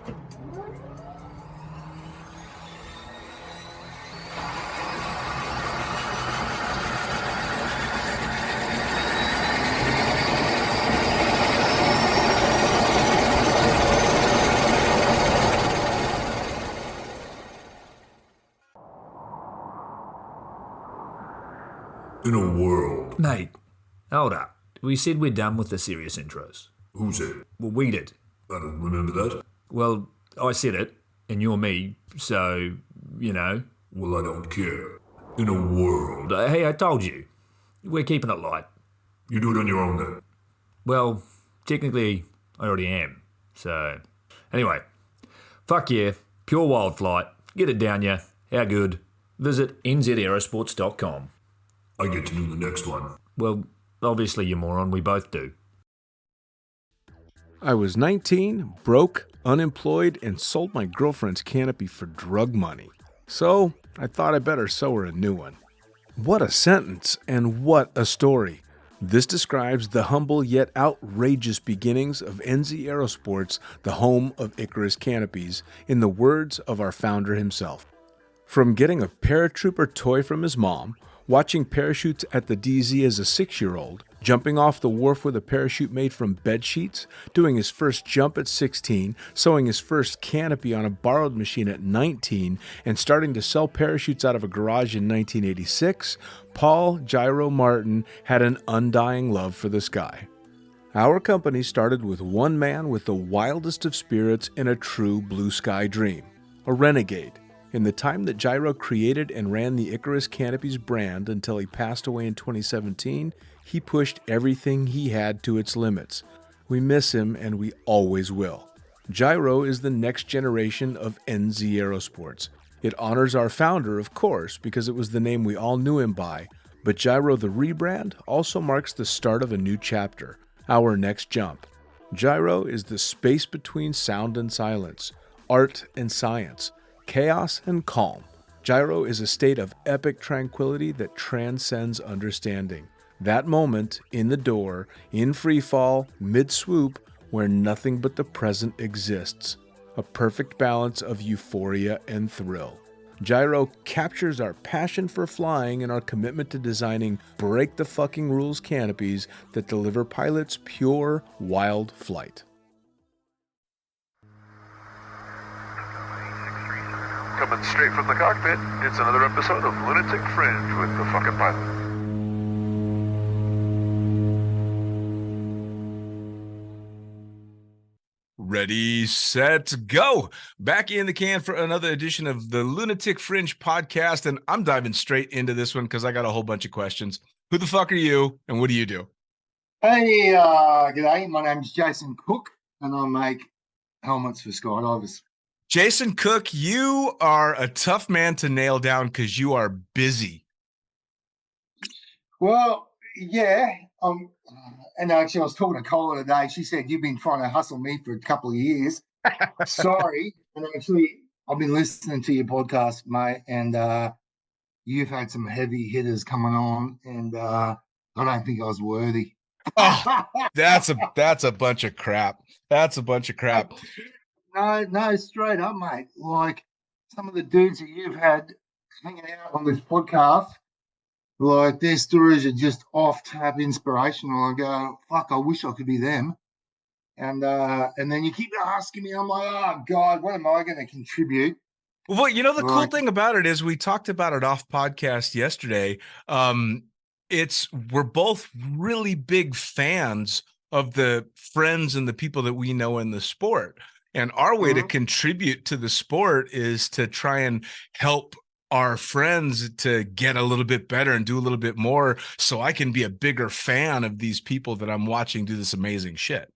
In a world. Mate, hold up. We said we're done with the serious intros. Who said? Well, we did. I don't remember that. Well, I said it, and you're me, so, you know. Well, I don't care. In a world. Hey, I told you. We're keeping it light. You do it on your own then. Well, technically, I already am. So, anyway. Fuck yeah. Pure wild flight. Get it down ya. How good? Visit nzaerosports.com. I get to do the next one. Well, obviously, you moron. We both do. I was 19, broke, unemployed, and sold my girlfriend's canopy for drug money. So, I thought I better sew her a new one. What a sentence, and what a story. This describes the humble yet outrageous beginnings of NZ Aerosports, the home of Icarus canopies, in the words of our founder himself. From getting a paratrooper toy from his mom, watching parachutes at the DZ as a 6-year-old, jumping off the wharf with a parachute made from bed sheets, doing his first jump at 16, sewing his first canopy on a borrowed machine at 19, and starting to sell parachutes out of a garage in 1986, Paul Gyro Martin had an undying love for the sky. Our company started with one man with the wildest of spirits and a true blue sky dream, a renegade. In the time that Gyro created and ran the Icarus Canopies brand until he passed away in 2017, he pushed everything he had to its limits. We miss him, and we always will. Gyro is the next generation of NZ Aerosports. It honors our founder, of course, because it was the name we all knew him by, but Gyro the rebrand also marks the start of a new chapter, our next jump. Gyro is the space between sound and silence, art and science, chaos and calm. Gyro is a state of epic tranquility that transcends understanding. That moment, in the door, in free fall, mid-swoop, where nothing but the present exists. A perfect balance of euphoria and thrill. Gyro captures our passion for flying and our commitment to designing break-the-fucking-rules canopies that deliver pilots pure, wild flight. Coming straight from the cockpit, it's another episode of Lunatic Fringe with the fucking pilot. Ready, set, go! Back in the can for another edition of the Lunatic Fringe podcast, and I'm diving straight into this one because I got a whole bunch of questions. Who the fuck are you, and what do you do? Hey, g'day. My name's Jason Cooke, and I make helmets for skydivers. Jason Cooke, you are a tough man to nail down because you are busy. Well, yeah. And actually, I was talking to Cola today. She said, you've been trying to hustle me for a couple of years. Sorry. And actually, I've been listening to your podcast, mate, and you've had some heavy hitters coming on, and I don't think I was worthy. Oh, that's a bunch of crap. That's a bunch of crap. No, straight up, mate. Like some of the dudes that you've had hanging out on this podcast, like their stories are just off-tap inspirational. I go, fuck, I wish I could be them. And then you keep asking me, I'm like, oh God, what am I going to contribute? Well, you know, the cool thing about it is we talked about it off podcast yesterday. We're both really big fans of the friends and the people that we know in the sport. And our way to contribute to the sport is to try and help our friends to get a little bit better and do a little bit more so I can be a bigger fan of these people that I'm watching do this amazing shit.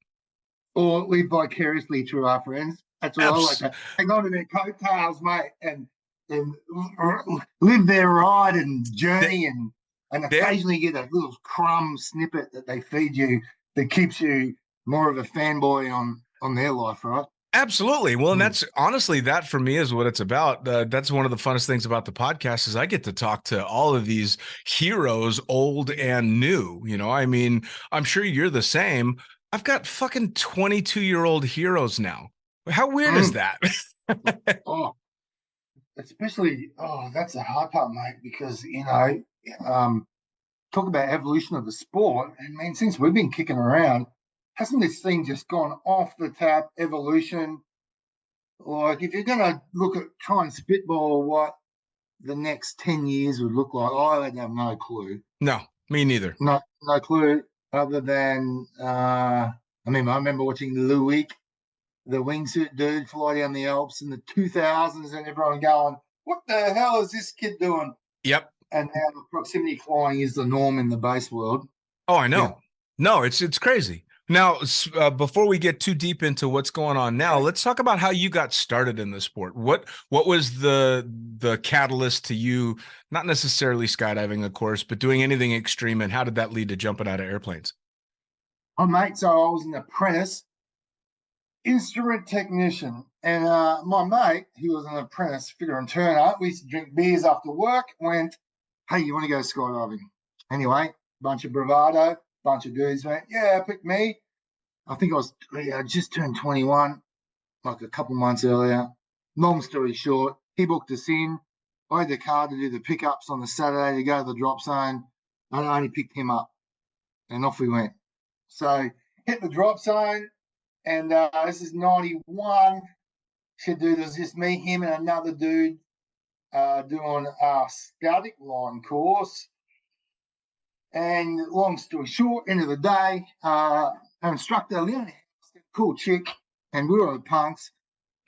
Or live vicariously through our friends. That's what I like to hang on to their coattails, mate, and live their ride and journey and occasionally get a little crumb snippet that they feed you that keeps you more of a fanboy on their life, right? Absolutely. Well, and that's honestly, that for me is what it's about. That's one of the funnest things about the podcast is I get to talk to all of these heroes, old and new. You know, I mean, I'm sure you're the same. I've got fucking 22-year-old heroes now. How weird is that? Oh, especially, that's the hard part, mate, because, talk about evolution of the sport. And, man, since we've been kicking around, hasn't this thing just gone off the tap, evolution? Like, if you're going to try and spitball what the next 10 years would look like, I have no clue. No, me neither. No clue other than, I remember watching Lunatic, the wingsuit dude, fly down the Alps in the 2000s and everyone going, what the hell is this kid doing? Yep. And now the proximity flying is the norm in the base world. Oh, I know. Yeah. No, it's crazy. Now, before we get too deep into what's going on now, let's talk about how you got started in the sport. What was the catalyst to you, not necessarily skydiving, of course, but doing anything extreme, and how did that lead to jumping out of airplanes? Oh, mate, so I was an apprentice instrument technician. And my mate, he was an apprentice fitter and turner. We used to drink beers after work, went, hey, you want to go skydiving? Anyway, bunch of bravado, bunch of dudes went, yeah, pick me. I think I just turned 21, like a couple months earlier. Long story short, he booked us in. I had the car to do the pickups on the Saturday to go to the drop zone. And I only picked him up. And off we went. So hit the drop zone. And this is 91. There's just me, him, and another dude doing a static line course. And long story short, end of the day, our instructor, Lunatic, cool chick, and we were all punks.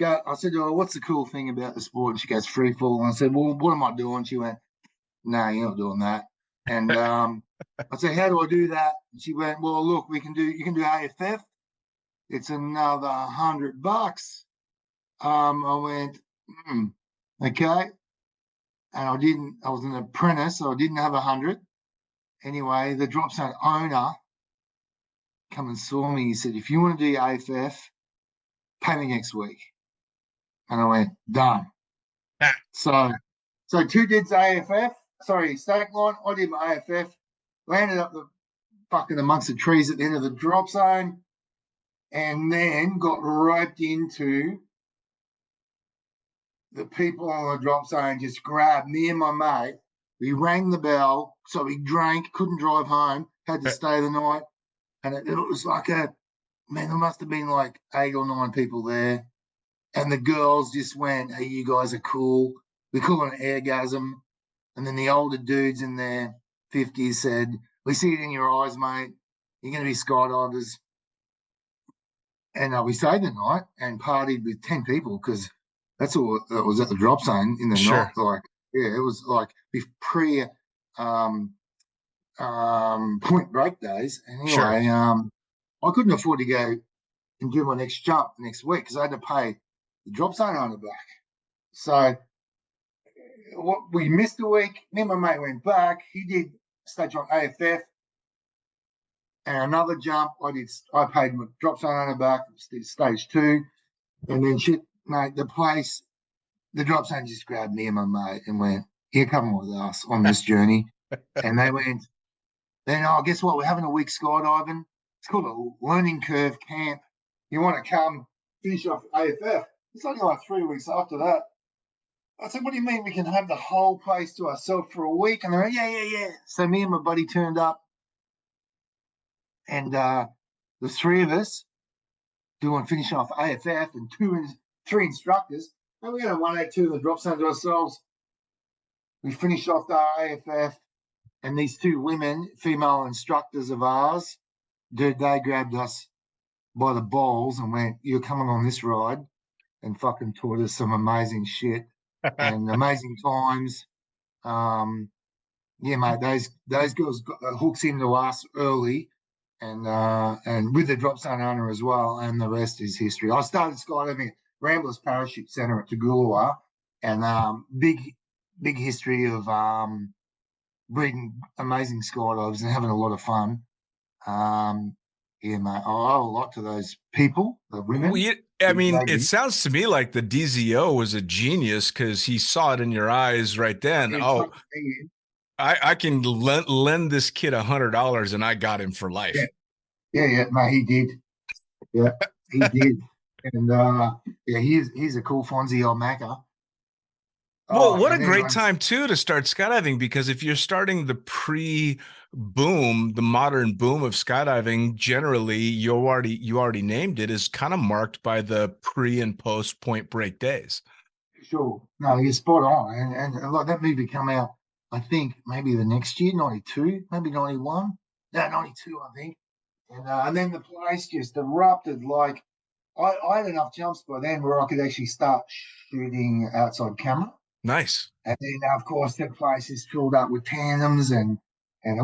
I said to her, what's the cool thing about the sport? And she goes, free fall. And I said, well, what am I doing? She went, no, you're not doing that. And I said, how do I do that? And she went, well, look, you can do AFF. It's another $100. I went, okay. And I was an apprentice, so I didn't have 100. Anyway, the drop zone owner come and saw me. He said, if you want to do AFF, pay me next week. And I went, done. So two did AFF, static line. I did my AFF, landed up amongst the trees at the end of the drop zone, and then got roped into the people on the drop zone, just grabbed me and my mate. We rang the bell, so we drank, couldn't drive home, had to stay the night. And it was like there must have been like 8 or 9 people there. And the girls just went, hey, you guys are cool. We call it an airgasm. And then the older dudes in their 50s said, we see it in your eyes, mate. You're going to be skydivers. And we stayed the night and partied with 10 people because that's all that was at the drop zone in the night. Like, yeah, it was like pre point break days. Anyway, I couldn't afford to go and do my next jump next week because I had to pay the drop zone owner back. So we missed a week. Me and my mate went back. He did stage on AFF. And another jump, I paid my drop zone owner back, stage 2. And then mate, the drop zone just grabbed me and my mate and went, here, come with us on this journey. And they went, then, guess what? We're having a week skydiving. It's called a learning curve camp. You want to come finish off AFF? It's only like 3 weeks after that. I said, what do you mean we can have the whole place to ourselves for a week? And they went, yeah. So me and my buddy turned up. And the 3 of us finishing off AFF and 3 instructors. And we had a 182 in the drop zone to ourselves. We finished off the AFF, and these 2 women, female instructors of ours, dude, they grabbed us by the balls and went, you're coming on this ride, and fucking taught us some amazing shit and amazing times. Yeah, mate, those girls got hooks into us early, and with the drop zone owner as well, and the rest is history. I started skydiving at Ramblers Parachute Centre at Toogoolawah, and big history of breeding amazing skydivers and having a lot of fun. Yeah, mate, I owe a lot to those people, the women. Well, it sounds to me like the DZO was a genius because he saw it in your eyes right then. Yeah, I can lend this kid $100 and I got him for life. Yeah, mate, he did. Yeah, he did. And yeah, he's a cool Fonzie old Macca. Well, Oh, what a and then great time too to start skydiving, because if you're starting the pre-boom, the modern boom of skydiving, generally you already named it, is kind of marked by the pre and post Point Break days. sure, no, you're spot on, and like that movie come out, I think maybe the next year, 92, maybe 91, no, 92, I think, and then the place just erupted. Like I had enough jumps by then where I could actually start shooting outside camera. Nice. And then, of course, that place is filled up with tandems, and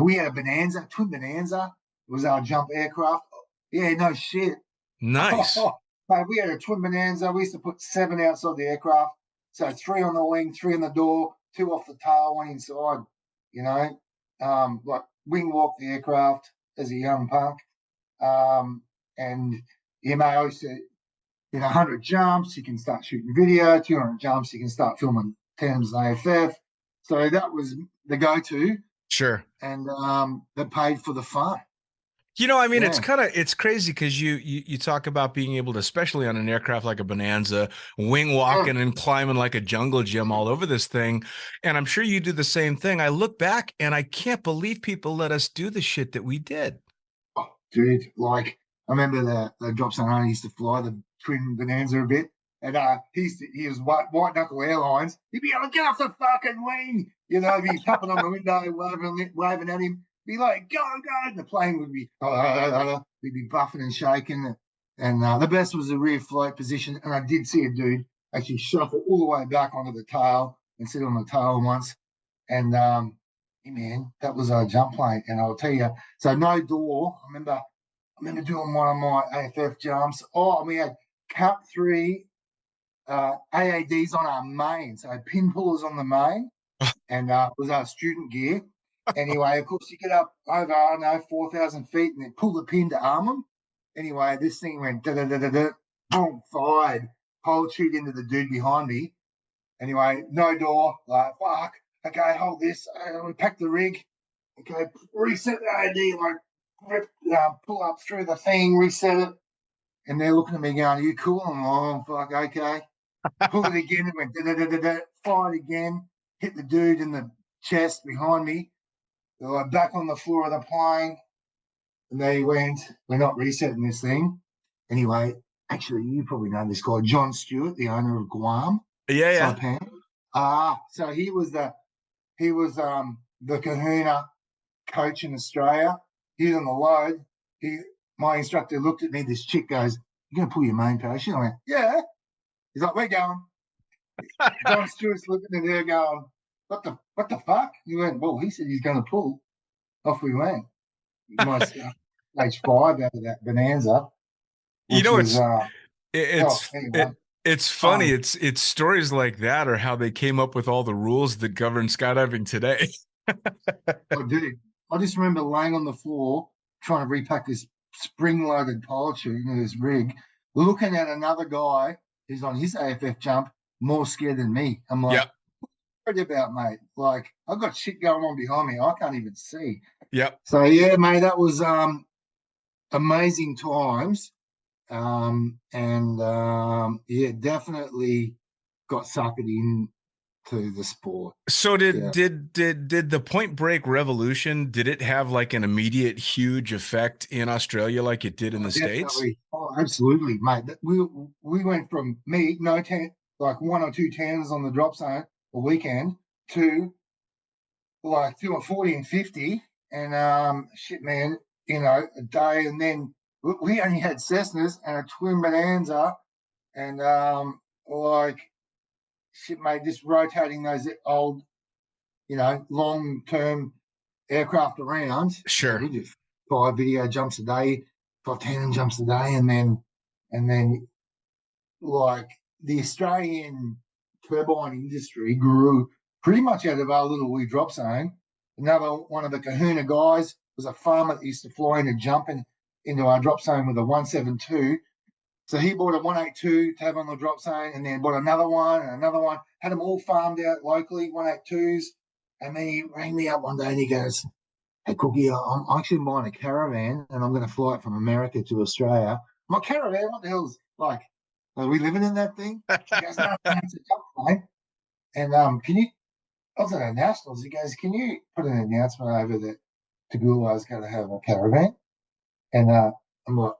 we had a Bonanza, twin Bonanza. It was our jump aircraft. Yeah, no shit. Nice. Mate, we had a twin Bonanza. We used to put 7 outside the aircraft. So 3 on the wing, 3 on the door, 2 off the tail, 1 inside. You know, like wing walk the aircraft as a young punk. And yeah, mate, I used to, 100 jumps, you can start shooting video. 200 jumps, you can start filming tandems and AFF. So that was the go-to, Sure. and that paid for the fun. I mean, Yeah. it's crazy because you talk about being able to, especially on an aircraft like a Bonanza, wing walking and climbing like a jungle gym all over this thing. And I'm sure you do the same thing. I look back and I can't believe people let us do the shit that we did. Oh, dude, like I remember the drop zone owner used to fly the twin Bonanza a bit, and he was white knuckle airlines. He'd be like, get off the fucking wing, be tapping on the window, waving at him. Be like, go, go, and the plane would be, we'd be buffing and shaking, and the best was the rear float position. And I did see a dude actually shuffle all the way back onto the tail and sit on the tail once, and man, that was a jump plane. And I'll tell you, so no door. I remember doing one of my AFF jumps. Oh, we had Cap 3 AADs on our main, so pin pullers on the main, and it was our student gear. Anyway, of course, you get up over, 4,000 feet and then pull the pin to arm them. Anyway, this thing went da-da-da-da-da, boom, fired, pole chute into the dude behind me. Anyway, no door, like, fuck, okay, hold this. We pack the rig, okay, reset the AAD, like, pull up through the thing, reset it. And they're looking at me going, are you cool? I'm like, oh, fuck, okay. Pull it again, it went da-da-da-da-da, fired again, hit the dude in the chest behind me. They were back on the floor of the plane, and they went, we're not resetting this thing. Anyway, actually, you probably know this guy, John Stewart, the owner of Guam, Yeah. Saipan. So he was the Kahuna coach in Australia. He was on the load. My instructor looked at me. This chick goes, "You're gonna pull your main parachute?" I went, "Yeah." He's like, "We're going." John Stewart's looking at her going, what the fuck? He went, well, he said he's going to pull. Off we went. My stage 5 out of that Bonanza. It's funny. It's stories like that are how they came up with all the rules that govern skydiving today. Dude, I just remember laying on the floor trying to repack this spring-loaded parachute into this rig, looking at another guy who's on his AFF jump, more scared than me. I'm like, yep. What about, mate? Like, I've got shit going on behind me. I can't even see. Yep. So yeah, mate, that was amazing times. Yeah, definitely got suckered in to the sport. So did the Point Break revolution, did it have like an immediate huge effect in Australia like it did in the States? Oh, absolutely, mate. We went from like 1 or 2 tens on the drop zone a weekend to like 2 or 40 and 50, and shit, man, a day, and then we only had Cessnas and a twin Bonanza, and like shit, mate, just rotating those old, long-term aircraft around. Sure. So we did 5 video jumps a day, 5 tandem jumps a day, and then like the Australian turbine industry grew pretty much out of our little wee drop zone. Another one of the Kahuna guys was a farmer that used to fly in and jump into our drop zone with a 172. So he bought a 182 to have on the drop zone, and then bought another one and another one, had them all farmed out locally, 182s. And then he rang me up one day and he goes, hey, Cookie, I'm actually buying a caravan and I'm going to fly it from America to Australia. My caravan, what the hell's like? Are we living in that thing? He goes, no, it's a jump plane. And can you, I was at the Nationals, he goes, can you put an announcement over that Tagula is going to have a caravan? And I'm like,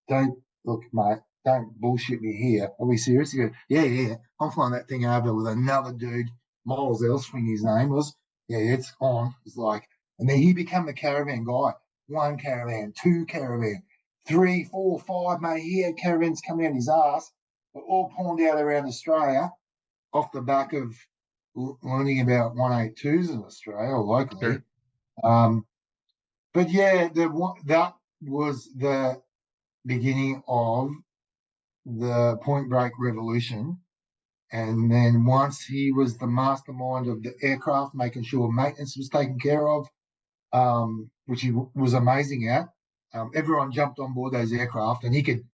don't, look, mate, don't bullshit me here. Are we serious? He goes, yeah. I'm flying that thing over with another dude, Miles Elstring, his name was. Yeah, it's on. It's like, and then he became the caravan guy. One caravan, two caravan, 3, 4, 5, mate. He had caravans coming out his ass, but all pawned out around Australia off the back of learning about 182s in Australia or locally. Sure. But yeah, that was the beginning of the Point Break revolution. And then once he was the mastermind of the aircraft, making sure maintenance was taken care of, which he was amazing at. Everyone jumped on board those aircraft, and he could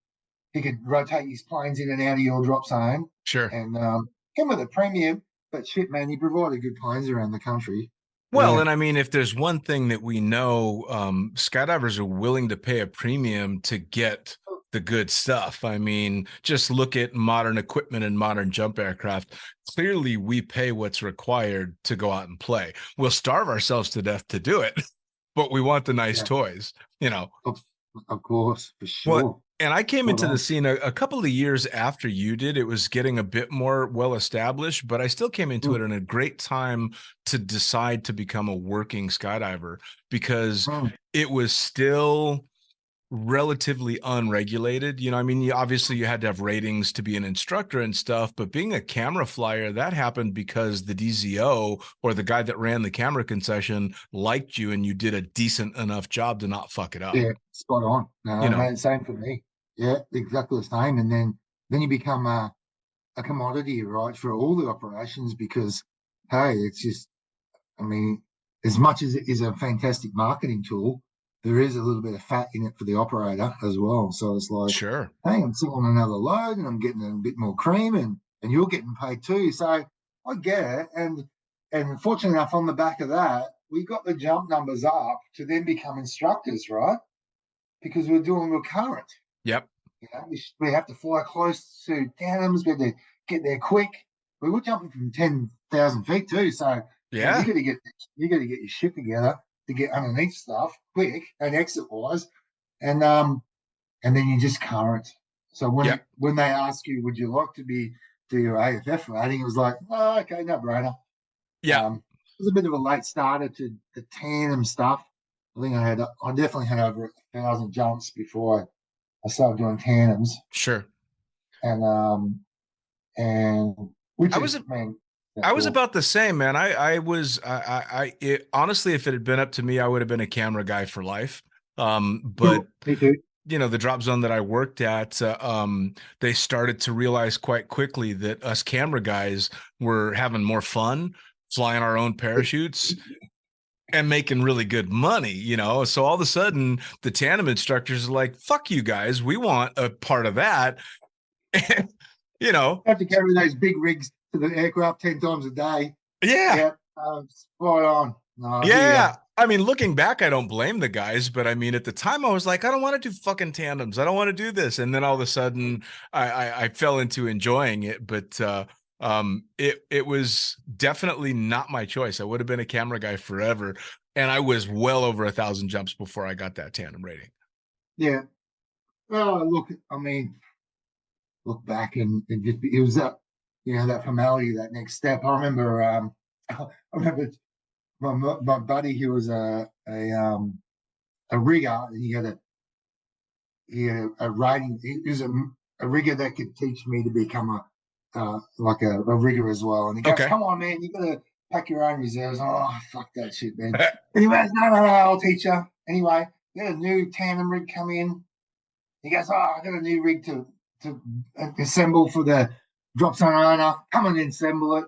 rotate his planes in and out of your drop zone. Sure. And came with a premium, but shit, man, he provided good planes around the country. Well, Yeah. and I mean, if there's one thing that we know, skydivers are willing to pay a premium to get the good stuff. I mean, just look at modern equipment and modern jump aircraft. Clearly, we pay what's required to go out and play. We'll starve ourselves to death to do it, but we want the nice toys, you know. Of course, for sure. Well, and I came into the scene a couple of years after you did. It was getting a bit more well established, but I still came into it in a great time to decide to become a working skydiver because it was still relatively unregulated. You know, I mean, obviously you had to have ratings to be an instructor and stuff, but being a camera flyer, that happened because the DZO or the guy that ran the camera concession liked you and you did a decent enough job to not fuck it up. Yeah, spot on. You know, mate, same for me. Yeah, exactly the same. And then you become a commodity, right, for all the operations because, hey, it's just, I mean, as much as it is a fantastic marketing tool, there is a little bit of fat in it for the operator as well. So it's like, sure. Hey, I'm selling another load and I'm getting a bit more cream and you're getting paid too. So I get it. And fortunately enough, on the back of that, we got the jump numbers up to then become instructors, right? Because we're doing recurrent. Yep. You know, we have to fly close to tandems. We had to get there quick. We were jumping from 10,000 feet too. So yeah, you got to get your shit together to get underneath stuff quick and exit wise, and then you just current. So when they ask you, would you like to do your AFF rating, it was like, oh, okay, no brainer. Yeah, it was a bit of a late starter to the tandem stuff. I think I definitely had over 1,000 jumps before I started doing tandems. Sure. And which I was about the same, man. Honestly, if it had been up to me, I would have been a camera guy for life. But me too. You know, the drop zone that I worked at, they started to realize quite quickly that us camera guys were having more fun flying our own parachutes and making really good money, you know? So all of a sudden the tandem instructors are like, fuck you guys. We want a part of that. You know, have to carry those big rigs to the aircraft 10 times a day. Yeah. Spot on. No, yeah. I mean, looking back, I don't blame the guys, but I mean, at the time I was like, I don't want to do fucking tandems. I don't want to do this. And then all of a sudden I fell into enjoying it, but, it was definitely not my choice. I would have been a camera guy forever. And I was well over 1,000 jumps before I got that tandem rating. Yeah. Well, look, I mean, look back and it was that, you know, that formality, that next step. I remember, my buddy, he was a rigger, and he had a rating. He was a rigger that could teach me to become a rigger as well. And he goes, "Come on, man, you got to pack your own reserves." Oh, fuck that shit, man. Anyways, no, I'll teach you. Anyway, we had a new tandem rig come in. He goes, "Oh, I got a new rig to assemble for the drop zone owner. Come and assemble it."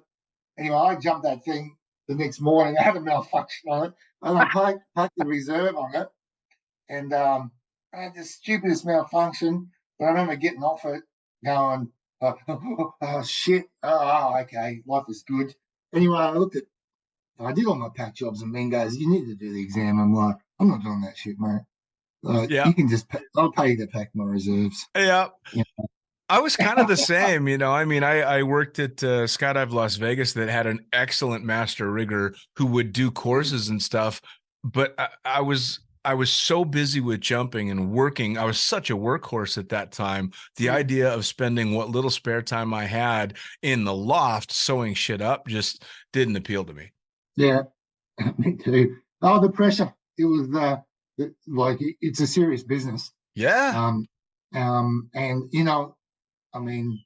Anyway, I jumped that thing the next morning. I had a malfunction on it, and I packed the reserve on it, and I had the stupidest malfunction. But I remember getting off it, going, "Oh shit! Oh, okay, life is good." Anyway, I did all my pack jobs, and Ben goes, "You need to do the exam." I'm like, "I'm not doing that shit, mate. You can just, I'll pay you to pack my reserves." Yeah. You know? I was kind of the same, you know. I mean, I worked at Skydive Las Vegas that had an excellent master rigger who would do courses and stuff, but I was so busy with jumping and working. I was such a workhorse at that time. The idea of spending what little spare time I had in the loft sewing shit up just didn't appeal to me. Yeah, me too. Oh, the pressure. It was like it's a serious business. Yeah. Um, and I mean,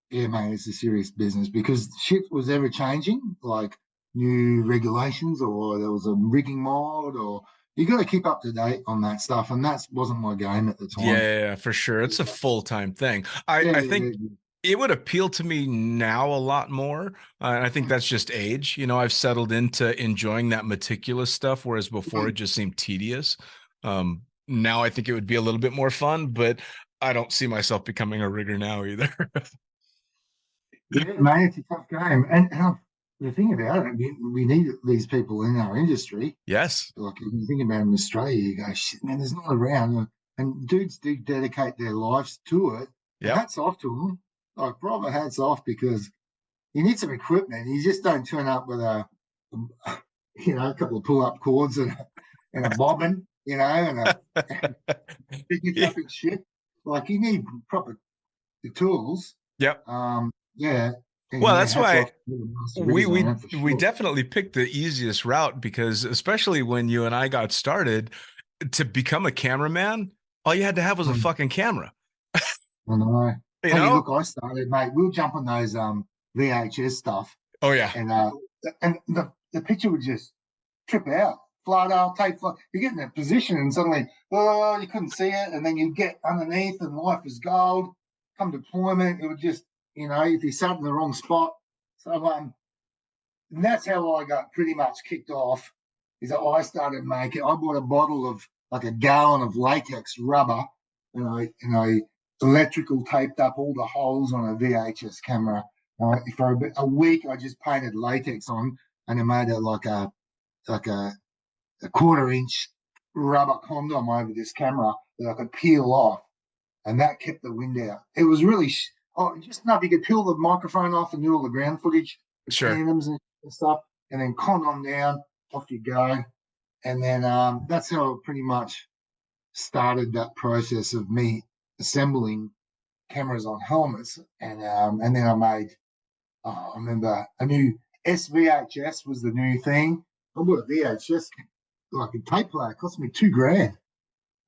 yeah, mate, it's a serious business because shit was ever changing, like new regulations or there was a rigging mod or you got to keep up to date on that stuff, and that wasn't my game at the time. Yeah, for sure. It's a full-time thing. I, Yeah, I yeah, think it would appeal to me now a lot more. And I think that's just age. You know, I've settled into enjoying that meticulous stuff, whereas before yeah. it just seemed tedious. Now I think it would be a little bit more fun, but I don't see myself becoming a rigger now either. Yeah, mate, it's a tough game. And the thing about it, we need these people in our industry. Yes. Like, if you think about it in Australia, you go, shit, man, there's not around. And dudes do dedicate their lives to it. And Yep. hats off to them. Like, proper hats off because you need some equipment. You just don't turn up with a couple of pull-up cords and a bobbin, and picking Yeah. up and shit. Like, you need proper the tools. Yep. Yeah. And Well, yeah, that's hats why off to the master we riggers on we that for we sure. definitely picked the easiest route because especially when you and I got started to become a cameraman, all you had to have was a Mm, fucking camera. I know. You Hey, know? look, I started, mate. We'll jump on those VHS stuff, Oh yeah. and the picture would just trip out. Flat out, tape flat. You get in a position and suddenly, oh, you couldn't see it, and then you get underneath, and life is gold. Come deployment, it would just, if you sat in the wrong spot. So, and that's how I got pretty much kicked off. Is that I started making. I bought a bottle of like a gallon of latex rubber, and I electrical taped up all the holes on a VHS camera. For a week, I just painted latex on, and I made it like a quarter-inch rubber condom over this camera that I could peel off, and that kept the wind out. It was really just enough. You could peel the microphone off and do all the ground footage, the Sure. tandems and stuff, and then condom down, off you go. And then that's how I pretty much started that process of me assembling cameras on helmets. And then I made, I remember a new SVHS was the new thing. I bought a VHS, like a tape player, it cost me $2,000.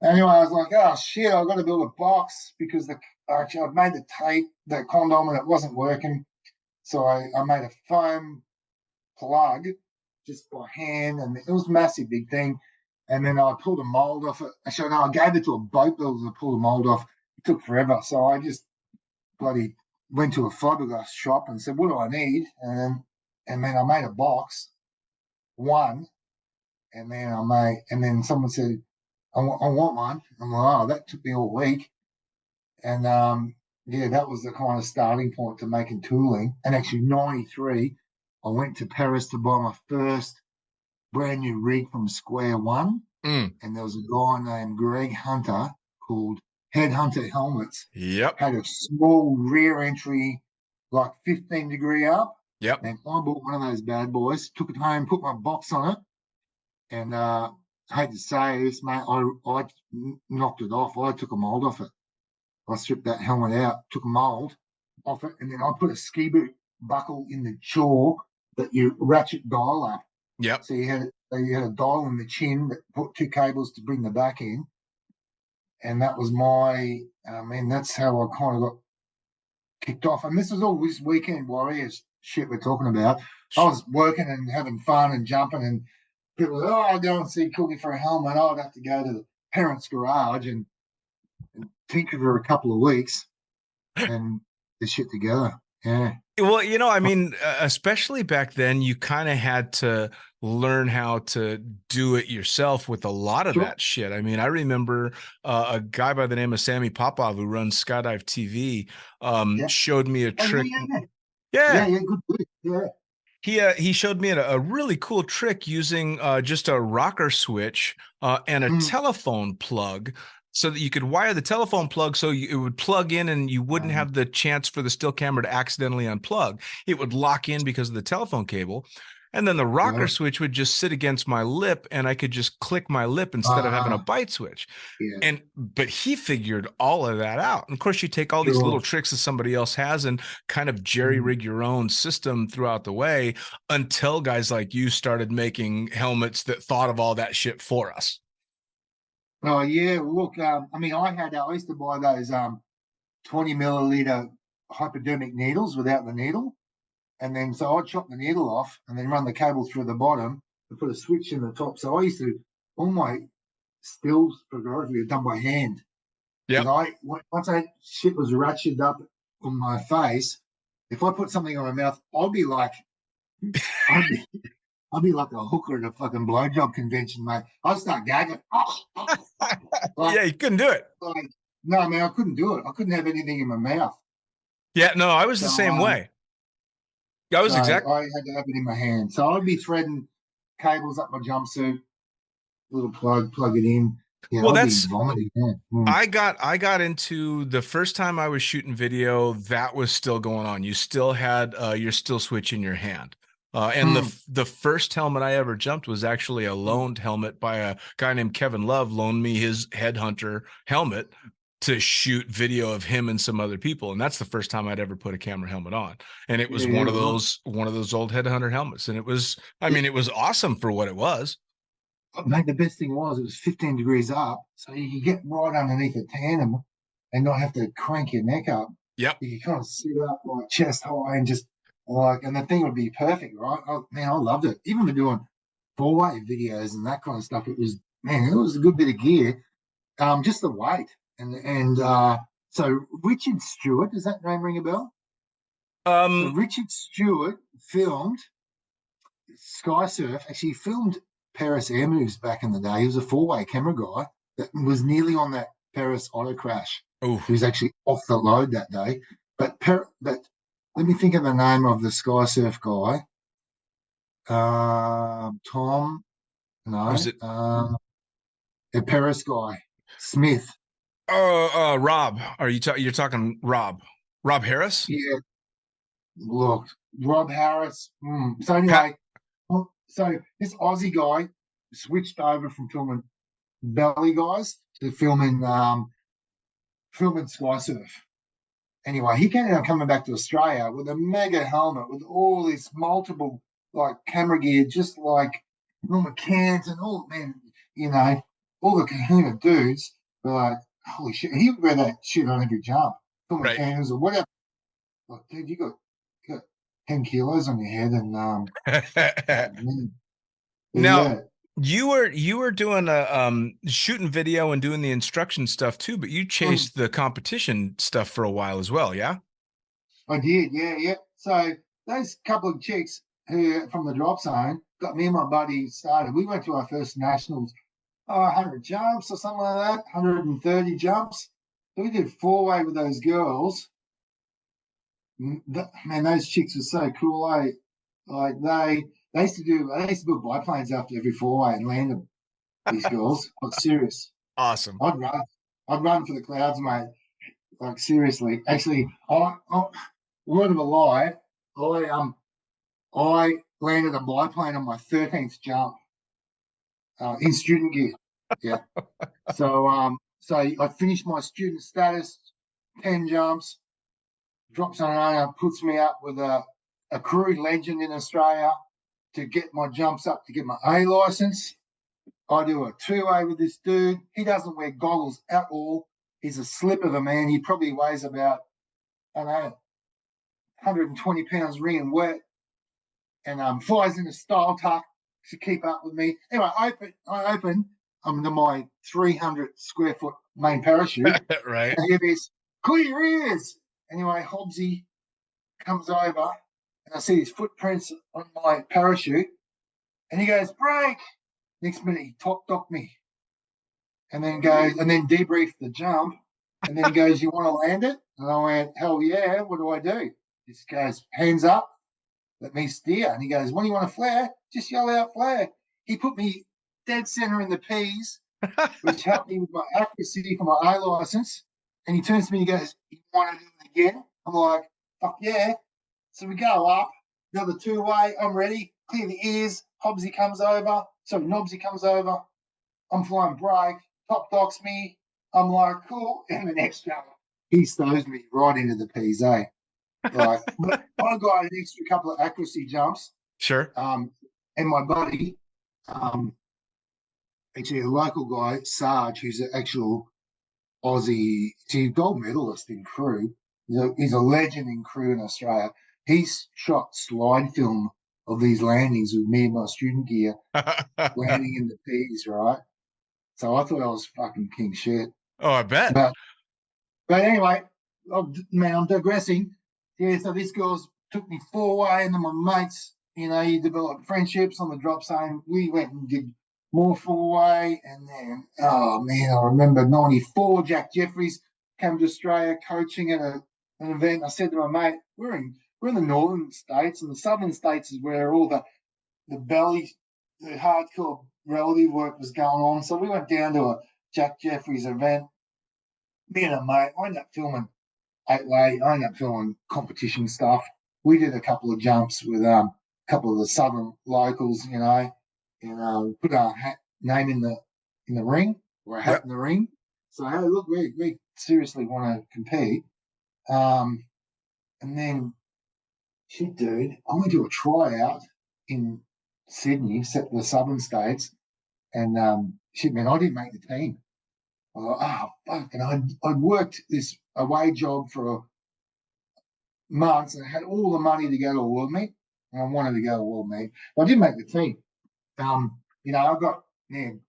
Anyway, I was like, oh shit, I've got to build a box because I've made the tape, the condom, and it wasn't working. So I made a foam plug just by hand, and it was a massive big thing. And then I pulled a mold off it. Actually, no, I gave it to a boat builder to pull the mold off. It took forever. So I just bloody went to a fiberglass shop and said, what do I need? And then I made a box, one, and then someone said, I want one. I'm like, oh, that took me all week. And yeah, that was the kind of starting point to making tooling. And actually, 93, I went to Paris to buy my first brand new rig from Square One. Mm. And there was a guy named Greg Hunter called Headhunter Helmets. Yep. Had a small rear entry, like 15-degree up. Yep. And I bought one of those bad boys, took it home, put my box on it. And I hate to say this, mate, I knocked it off. I took a mold off it. I stripped that helmet out, took a mold off it, and then I put a ski boot buckle in the jaw that you ratchet dial up. Yep. So you had a dial in the chin that put two cables to bring the back in. And that was that's how I kind of got kicked off. And this was all this weekend warriors shit we're talking about. I was working and having fun and jumping, and people were, I'll go and see Cookie for a helmet. I'd have to go to the parents' garage and tinker for a couple of weeks and the shit together. Yeah. Well, I mean, especially back then, you kind of had to learn how to do it yourself with a lot of Sure. that shit. I mean, I remember a guy by the name of Sammy Popov who runs Skydive TV Yeah. showed me a Oh, trick. yeah, good. Yeah. He showed me a really cool trick using just a rocker switch and a telephone plug so that you could wire the telephone plug so it would plug in and you wouldn't have the chance for the still camera to accidentally unplug. It would lock in because of the telephone cable. And then the rocker switch would just sit against my lip and I could just click my lip instead of having a bite switch. Yeah. But he figured all of that out. And of course, you take all these little tricks that somebody else has and kind of jerry rig your own system throughout the way until guys like you started making helmets that thought of all that shit for us. Oh yeah, look, I mean, I used to buy those 20 milliliter hypodermic needles without the needle, and then so I'd chop the needle off and then run the cable through the bottom and put a switch in the top. So I used to all my stills photography are done by hand. Yeah. Once that shit was ratcheted up on my face, if I put something on my mouth, I'd be like a hooker at a fucking blowjob convention, mate. I'd start gagging. Yeah, you couldn't do it. No, man, I couldn't do it. I couldn't have anything in my mouth. Yeah, no, I was the same way. I was exactly. I had to have it in my hand. So I'd be threading cables up my jumpsuit, little plug it in. Yeah, well, I'd be vomiting. I got into the first time I was shooting video, that was still going on. You still had your still switch in your hand. And the first helmet I ever jumped was actually a loaned helmet by a guy named Kevin Love. Loaned me his Headhunter helmet to shoot video of him and some other people, and that's the first time I'd ever put a camera helmet on. And it was one of those old Headhunter helmets, and it was awesome for what it was. Mate, the best thing was it was 15 degrees up, so you could get right underneath the tandem and not have to crank your neck up. Yep. You could kind of sit up like chest high and just and the thing would be perfect, right? I loved it. Even for doing 4-way videos and that kind of stuff, it was a good bit of gear. Just the weight and so Richard Stewart, does that name ring a bell? So Richard Stewart filmed Skysurf. Actually, he filmed Paris Air Moves back in the day. He was a 4-way camera guy that was nearly on that Paris auto crash. He was actually off the load that day. But let me think of the name of the Skysurf guy. Tom, no, was it a Paris guy, Smith. Rob. You're talking Rob Harris? Yeah. Look, Rob Harris. So anyway, so this Aussie guy switched over from filming belly guys to filming Skysurf. Anyway, he ended up coming back to Australia with a mega helmet with all this multiple like camera gear, just like Norma McCann's and all, man, all the Kahuna dudes were like, holy shit. He would wear that shit on every jump. Norma McCann's or whatever. Like, dude, you got 10 kilos on your head and now you were doing a shooting video and doing the instruction stuff too, but you chased the competition stuff for a while as well, yeah? I did, yeah. So those couple of chicks who from the drop zone got me and my buddy started. We went to our first nationals, 100 jumps or something like that, 130 jumps. So we did 4-way with those girls. Man, those chicks were so cool. Like they used to build biplanes after every 4-way and land them. These girls, like serious. Awesome. I'd run for the clouds, mate. Like seriously. Actually, word of a lie, I landed a biplane on my 13th jump in student gear. Yeah. So I finished my student status, 10 jumps. Drop zone owner puts me up with a crew legend in Australia to get my jumps up to get my A license. I do a 2-way with this dude. He doesn't wear goggles at all. He's a slip of a man. He probably weighs about, 120 pounds wringing wet, and flies in a style tuck to keep up with me. Anyway, I open to my 300 square foot main parachute. Right. And I hear this, clear your ears. Anyway, Hobbsy comes over and I see his footprints on my parachute and he goes, break. Next minute he top docked me and then debriefed the jump and then he goes, you want to land it? And I went, hell yeah, what do I do? This goes, hands up, let me steer. And he goes, when you want to flare, just yell out flare. He put me dead center in the P's which helped me with my accuracy for my A license. And he turns to me and he goes, "You want to do it again?" I'm like, "Fuck yeah." So we go up, another two-way. I'm ready. Clear the ears. Hobbsy comes over. So Nobsy comes over. I'm flying brake. Top docks me. I'm like, cool. And the next jump, he stows me right into the PZ. Like, but I got an extra couple of accuracy jumps. Sure. And my buddy, actually a local guy, Sarge, who's an actual Aussie, he's a gold medalist in crew. He's a legend in crew in Australia. He's shot slide film of these landings with me and my student gear landing in the P's, right? So I thought I was fucking king shit. Oh, I bet. But anyway, I'm digressing. Yeah, so this girl's took me four-way, and then my mates, you develop friendships on the drop zone. We went and did more four-way, and then, oh man, I remember 94, Jack Jeffries came to Australia coaching at an event. I said to my mate, we're in the northern states, and the southern states is where all the hardcore relative work was going on. So we went down to a Jack Jeffries event. Me and a mate, I ended up filming 8-way. I ended up filming competition stuff. We did a couple of jumps with a couple of the southern locals, and put our name in the ring, or a hat in the ring. So hey, look, we seriously want to compete. And then, shit, dude, I went to a tryout in Sydney, the southern states, and shit, man, I didn't make the team. Oh, fuck. And I'd worked this away job for months and I had all the money to go to a world meet. And I wanted to go to a world meet. But I didn't make the team. I got, man,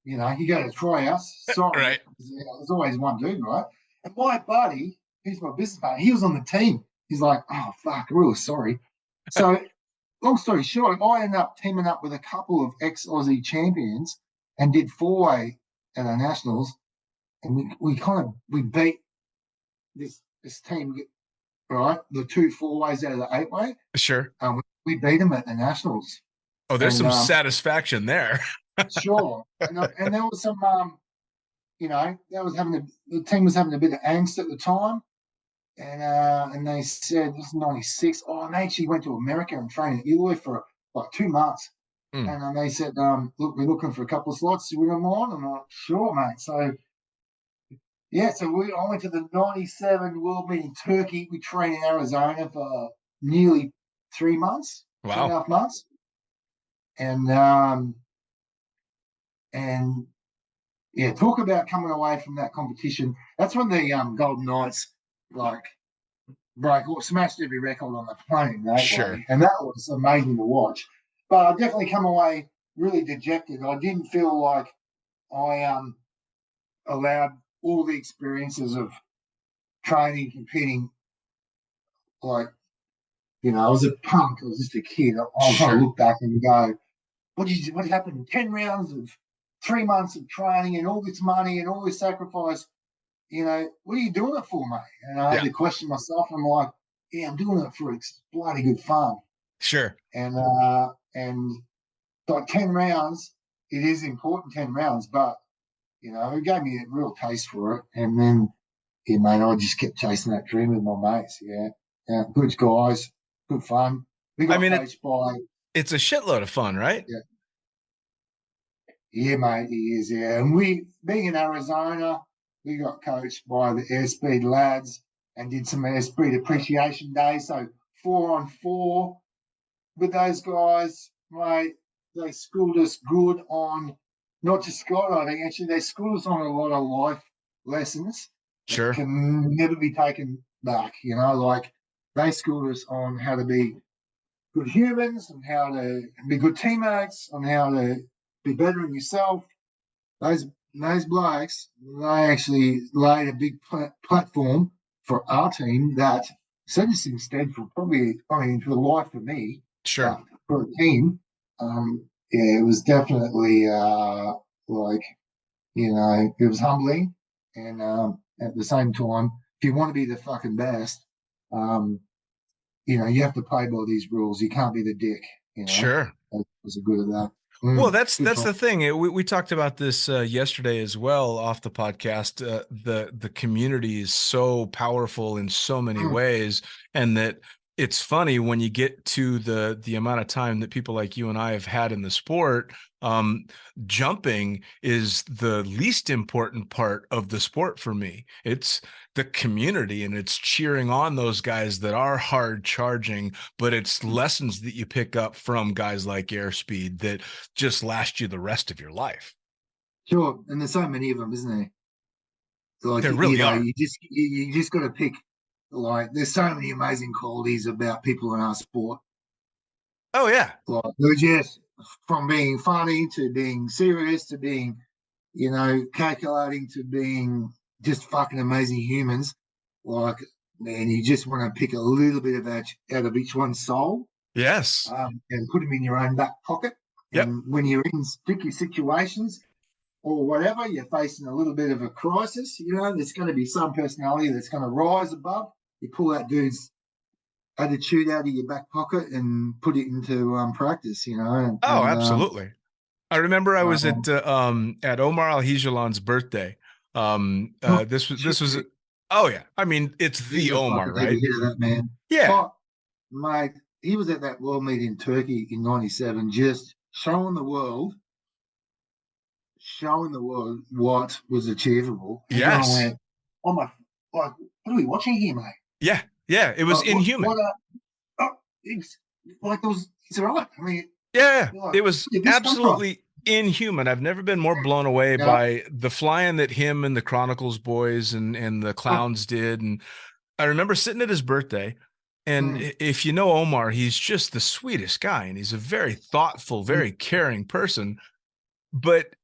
you go to tryouts. Sorry. Right. There's always one dude, right? And my buddy, who's my business partner, he was on the team. He's like, oh, fuck, I'm really sorry. So, long story short, I ended up teaming up with a couple of ex-Aussie champions and did four-way at our nationals, and we beat this team, right? The 2 4-ways out of the 8-way. Sure. We beat them at the nationals. Oh, there's some satisfaction there. Sure. And there was some, the team was having a bit of angst at the time, and they said this is 96. Oh, and they actually went to America and trained in Italy for like 2 months. And they said, look, we're looking for a couple of slots. Do we want on? I'm like, sure, mate. So, yeah, I went to the 97 World Meet in Turkey. We trained in Arizona for nearly 3 months, Wow. 2.5 months. And yeah, talk about coming away from that competition. That's when the Golden Knights, smashed every record on the planet. Sure. And that was amazing to watch. But I definitely come away really dejected. I didn't feel like I allowed all the experiences of training, competing. I was a punk. I was just a kid. I kind of look back and go, what happened? 10 rounds of 3 months of training and all this money and all this sacrifice. What are you doing it for, mate? And I had to question myself. I'm like, yeah, I'm doing it for it's bloody good fun. Sure. And like 10 rounds, it is important 10 rounds, but it gave me a real taste for it. And then, yeah, mate, I just kept chasing that dream with my mates. Yeah. Good guys, good fun. We got coached by. It's a shitload of fun, right? Yeah. Yeah, mate, it is. Yeah. And being in Arizona, we got coached by the airspeed lads and did some airspeed appreciation days. So 4-on-4 with those guys, mate. They schooled us good on not just skydiving. Actually, they schooled us on a lot of life lessons. Sure. That can never be taken back. They schooled us on how to be good humans and how to be good teammates, on how to be better in yourself. Those blokes, they actually laid a big platform for our team that set us instead for for the life for me. Sure. For a team, it was definitely it was humbling, and at the same time, if you want to be the fucking best, you have to play by these rules. You can't be the dick. Sure. I was good at that. Well, that's Good the talk. thing. We talked about this yesterday as well off the podcast. The community is so powerful in so many Mm, ways, and that it's funny when you get to the amount of time that people like you and I have had in the sport. Um, Jumping is the least important part of the sport for me. It's the community, and it's cheering on those guys that are hard charging, but it's lessons that you pick up from guys like Airspeed that just last you the rest of your life. sure, and there's so many of them, isn't there? Like There really are. you just got to pick. Like, there's so many amazing qualities about people in our sport. Oh yeah. Like, they're just from being funny to being serious to being, calculating to being just fucking amazing humans. Like, man, you just want to pick a little bit of out of each one's soul, Yes. and put them in your own back pocket. Yep. And when you're in sticky situations or whatever, you're facing a little bit of a crisis, there's going to be some personality that's going to rise above. You pull that dude's attitude out of your back pocket and put it into practice, Oh, and absolutely. I remember I was um, at Omar Al-Hijalan's birthday. oh, This shit, was oh yeah. I mean, it's he's the a Omar, fucking heavy right? hitter, that man. Yeah. Oh, mate, he was at that world meet in Turkey in '97, just showing the world what was achievable. And everyone Yes. went, "Oh my, like, what are we watching here, mate? Yeah. Yeah. It was What inhuman. it's like those, it's all right. I mean, Yeah. you're like, It was where did this come from?" absolutely inhuman. I've never been more blown away Yeah. by the flying that him and the Chronicles boys and the Oh, clowns did. And I remember sitting at his birthday. And mm, if you know Omar, he's just the sweetest guy, and he's a very thoughtful, mm, very caring person. But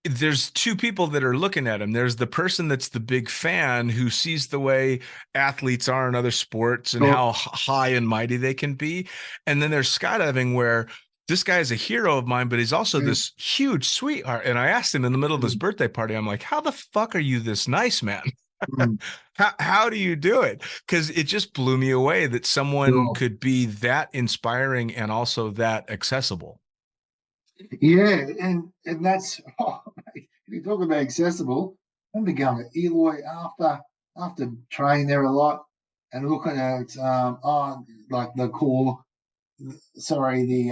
there's two people that are looking at him. There's the person that's the big fan who sees the way athletes are in other sports and sure. how high and mighty they can be. And then there's skydiving, where this guy is a hero of mine, but he's also Mm, this huge sweetheart. And I asked him in the middle of his mm, birthday party, I'm like, how the fuck are you this nice, man? mm, How do you do it? Because it just blew me away that someone sure. could be that inspiring and also that accessible. Yeah, and that's mate, you talk about accessible. I remember going to Eloy after training there a lot and looking at like the core, sorry, the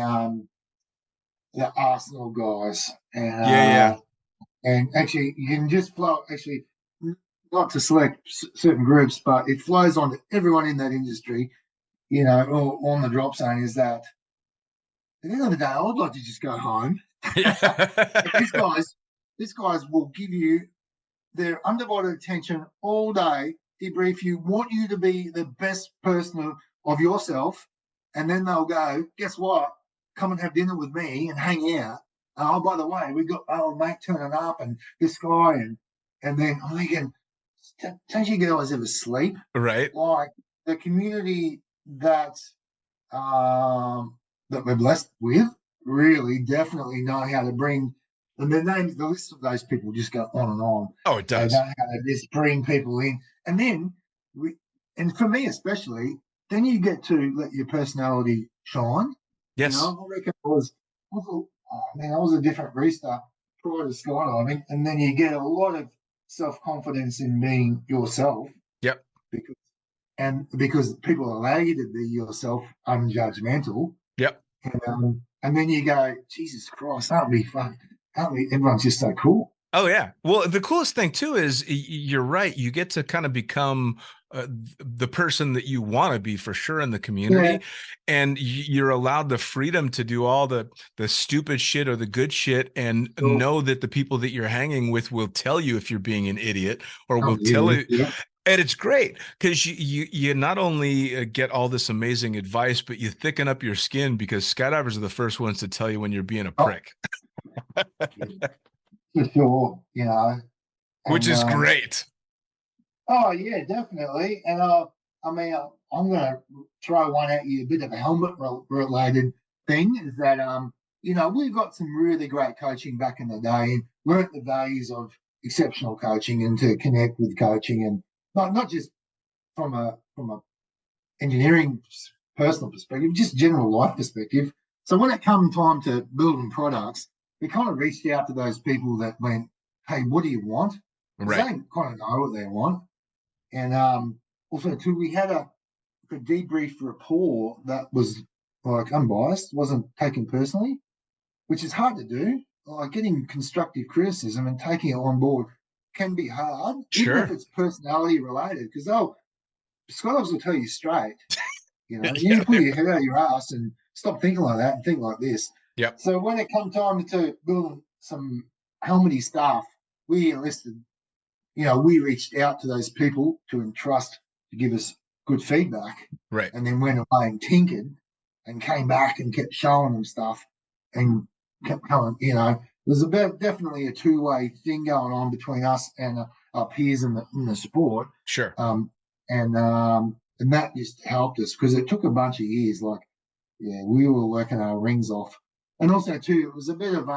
Arsenal guys, Yeah, yeah. and actually you can just flow, actually, not to select certain groups, but it flows on to everyone in that industry, or on the drop zone, is that at the end of the day, I would like to just go home. But Yeah. these guys will give you their undivided attention all day, debrief you, want you to be the best person of yourself, and then they'll go, guess what? Come and have dinner with me and hang out. Oh, by the way, we got mate turning up and this guy, and then I'm thinking, don't you guys ever sleep? Right. Like, the community um, that we're blessed with really definitely know how to bring, and the list of those people just go on and on. Oh, it They know does. how to just bring people in. And then, and for me especially, then you get to let your personality shine. Yes. I reckon I was a different rooster prior to skydiving. And then you get a lot of self confidence in being yourself, Yep. because people allow you to be yourself unjudgmental. Yep. And then you go, Jesus Christ, aren't we fun? Aren't we? Everyone's just so cool. Oh yeah. Well, the coolest thing too is you're right. You get to kind of become the person that you want to be for sure in the community, Yeah. and you're allowed the freedom to do all the stupid shit or the good shit, and Sure. know that the people that you're hanging with will tell you if you're being an idiot, or will Yeah, tell you. yeah. And it's great because you not only get all this amazing advice, but you thicken up your skin, because skydivers are the first ones to tell you when you're being a Oh, prick, for sure, which and is great. oh yeah, definitely. And I mean, I'm going to throw one at you, a bit of a helmet related thing, is that we've got some really great coaching back in the day, and learnt the values of exceptional coaching and to connect with coaching, and not just from a engineering personal perspective, just general life perspective. So when it come time to building products, we kind of reached out to those people that went, "Hey, what do you want?" Because Right. they kind of know what they want. And also too, we had a debrief rapport that was like unbiased, wasn't taken personally, which is hard to do. Like getting constructive criticism and taking it on board can be hard, even if Sure. it's personality related. Because scholars will tell you straight, you need Yeah. to pull your head out of your ass and stop thinking like that and think like this. Yep. So when it come time to build some helmety stuff, we enlisted, we reached out to those people to entrust to give us good feedback, Right. and then went away and tinkered and came back and kept showing them stuff and kept coming. There's definitely a two-way thing going on between us and our peers in the sport. Sure. And that just helped us because it took a bunch of years. Like, yeah, we were working our rings off, and also too, it was a bit of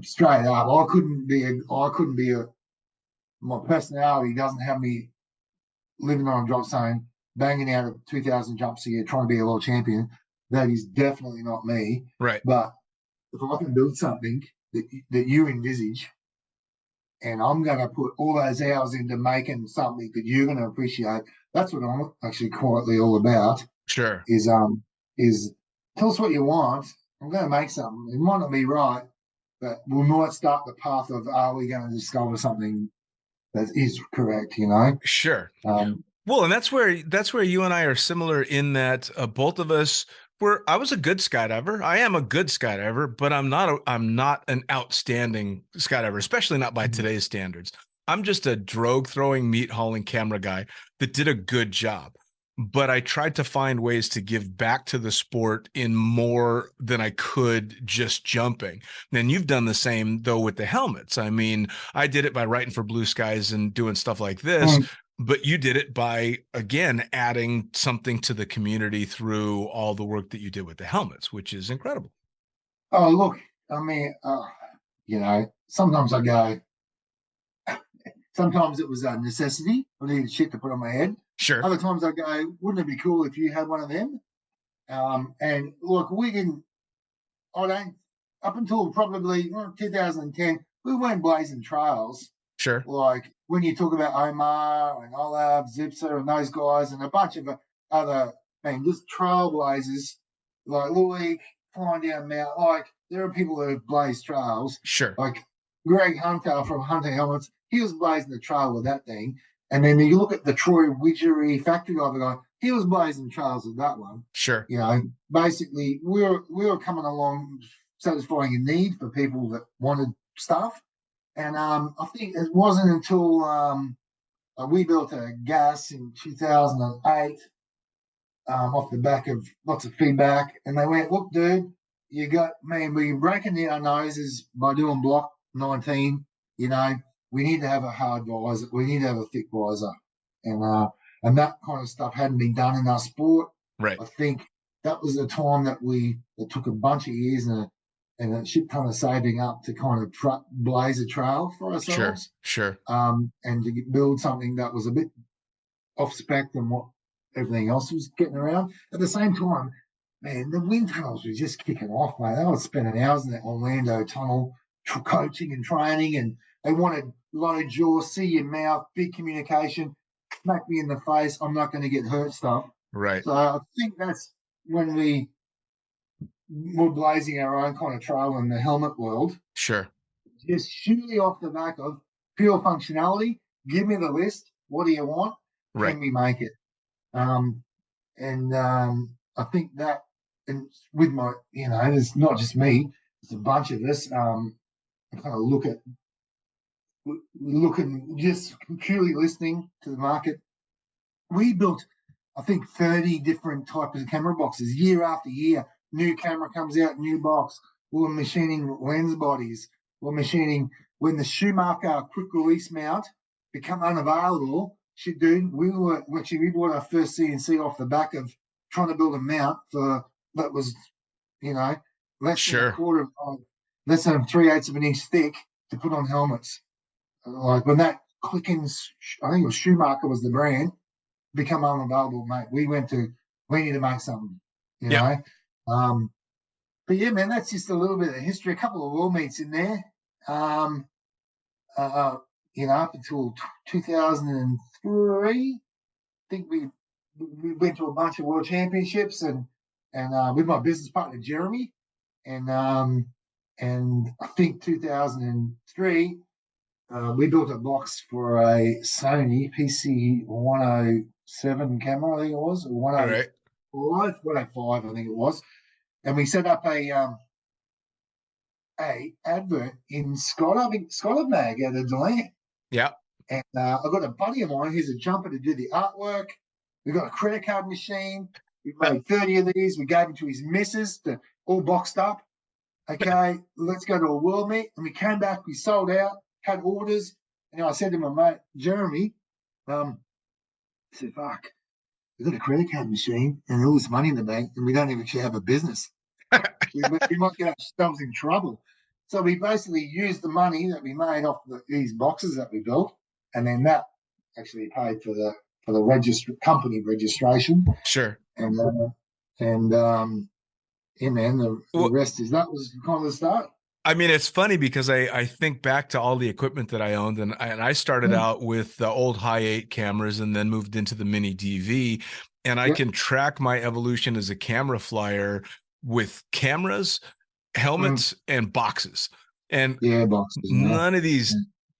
straight up. I couldn't be a. My personality doesn't have me living on a drop zone, banging out of 2,000 jumps a year, trying to be a world champion. That is definitely not me. Right. But if I can build something that you envisage, and I'm going to put all those hours into making something that you're going to appreciate, that's what I'm actually quietly all about. Sure. Is tell us what you want. I'm going to make something. It might not be right, but we might start the path of, are we going to discover something that is correct? Sure. Um, Well, and that's where you and I are similar in that both of us I was a good skydiver. I am a good skydiver, but I'm not an outstanding skydiver, especially not by today's standards. I'm just a drogue throwing, meat hauling camera guy that did a good job. But I tried to find ways to give back to the sport in more than I could just jumping. And you've done the same though with the helmets. I mean, I did it by writing for Blue Skies and doing stuff like this. But you did it by, again, adding something to the community through all the work that you did with the helmets, which is incredible. Oh, look, I mean, sometimes I go, sometimes it was a necessity. I needed shit to put on my head. Sure. Other times I go, wouldn't it be cool if you had one of them? And look, up until probably 2010, we weren't blazing trails. Sure. Like when you talk about Omar and Olav, Zipser and those guys and a bunch of other, just trailblazers like Louis flying down Mount. Like there are people that have blazed trails. Sure. Like Greg Hunter from Hunter Helmets, he was blazing the trail with that thing. And then you look at the Troy Widgery factory guy, he was blazing trails with that one. Sure. Basically we were coming along satisfying a need for people that wanted stuff. And I think it wasn't until we built a gas in 2008 off the back of lots of feedback. And they went, look, dude, we're breaking our noses by doing block 19. We need to have a hard visor. We need to have a thick visor. And that kind of stuff hadn't been done in our sport. Right. I think that was the time that it took a bunch of years and a shit ton of saving up to kind of blaze a trail for ourselves. Sure. And to build something that was a bit off spec than what everything else was getting around. At the same time, man, the wind tunnels were just kicking off, mate. They were spending hours in that Orlando tunnel coaching and training, and they wanted low jaw, see your mouth, big communication, smack me in the face, I'm not going to get hurt stuff. Right. So I think that's when we're blazing our own kind of trail in the helmet world. Sure. Just surely off the back of pure functionality. Give me the list. What do you want? Right. Can we make it? I think that, and with my, it's not just me. It's a bunch of us. I kind of looking, just purely listening to the market. We built, I think, 30 different types of camera boxes year after year. New camera comes out, new box. We're machining lens bodies. We're machining when the Schumacher quick release mount become unavailable. Shit, dude, we bought our first CNC off the back of trying to build a mount that was, less Sure. less than 3/8 of an inch thick to put on helmets. Like when that Clickens, I think it was Schumacher was the brand, become unavailable, mate. We need to make something, you know. But yeah, man, that's just a little bit of history. A couple of world meets in there. Up until 2003, I think we went to a bunch of world championships and with my business partner Jeremy, and I think 2003 we built a box for a Sony PC 107 camera, I think it was, or All right. 105, I think it was, and we set up a advert in Skylab Mag out of Deland. Yeah. And I've got a buddy of mine who's a jumper to do the artwork. We've got a credit card machine. We made 30 of these. We gave them to his missus, all boxed up. Okay, let's go to a world meet. And we came back, we sold out, had orders. And I said to my mate, Jeremy, I said, fuck, we've got a credit card machine and all this money in the bank, and we don't even actually have a business. we might get ourselves in trouble. So we basically used the money that we made off these boxes that we built, and then that actually paid for the company registration. Sure. And yeah, man, the rest is that was kind of the start. I mean, it's funny because I think back to all the equipment that I owned, and I started out with the old high 8 cameras and then moved into the mini DV, and I can track my evolution as a camera flyer with cameras, helmets, and boxes. And boxes. None of these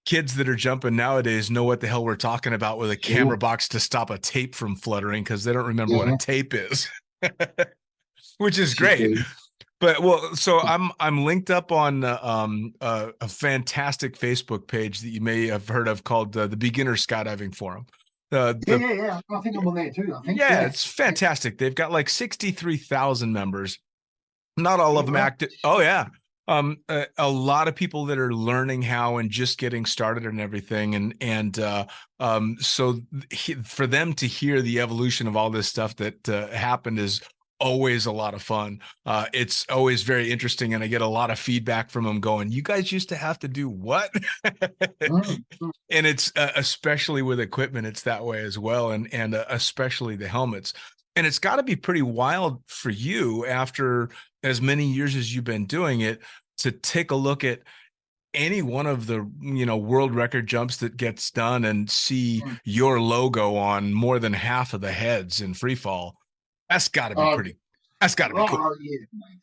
kids that are jumping nowadays know what the hell we're talking about with a camera box to stop a tape from fluttering because they don't remember what a tape is, which is great. But so I'm linked up on a fantastic Facebook page that you may have heard of called the Beginner Skydiving Forum. I think I'm on there too. I think. Yeah, it's fantastic. They've got like 63,000 members. Not all of them active. Oh yeah. A lot of people that are learning how and just getting started and everything. So for them to hear the evolution of all this stuff that happened is always a lot of fun. It's always very interesting. And I get a lot of feedback from them going, you guys used to have to do what? And it's especially with equipment, it's that way as well. And especially the helmets. And it's got to be pretty wild for you after as many years as you've been doing it to take a look at any one of the, world record jumps that gets done and see your logo on more than half of the heads in free fall. That's got to be that's got to be cool. Yeah, mate.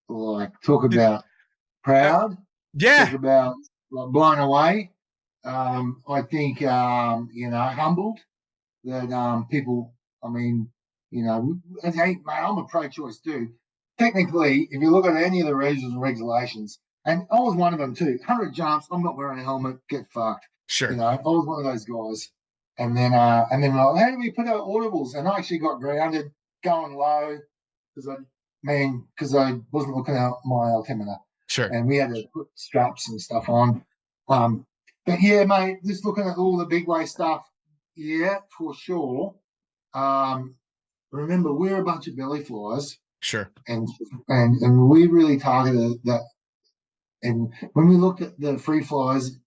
Like, talk about proud. Yeah. Talk about blown away. I think, humbled that people, mate, I'm a pro-choice dude. Technically, if you look at any of the rules and regulations, and I was one of them too, 100 jumps, I'm not wearing a helmet, get fucked. Sure. I was one of those guys. And then like, how do we put out audibles? And I actually got grounded going low because I wasn't looking at my altimeter. Sure. And we had to put straps and stuff on. But yeah, mate, just looking at all the big way stuff, yeah, for sure. Remember, we're a bunch of belly flies. Sure. And we really targeted that. And when we looked at the free flies,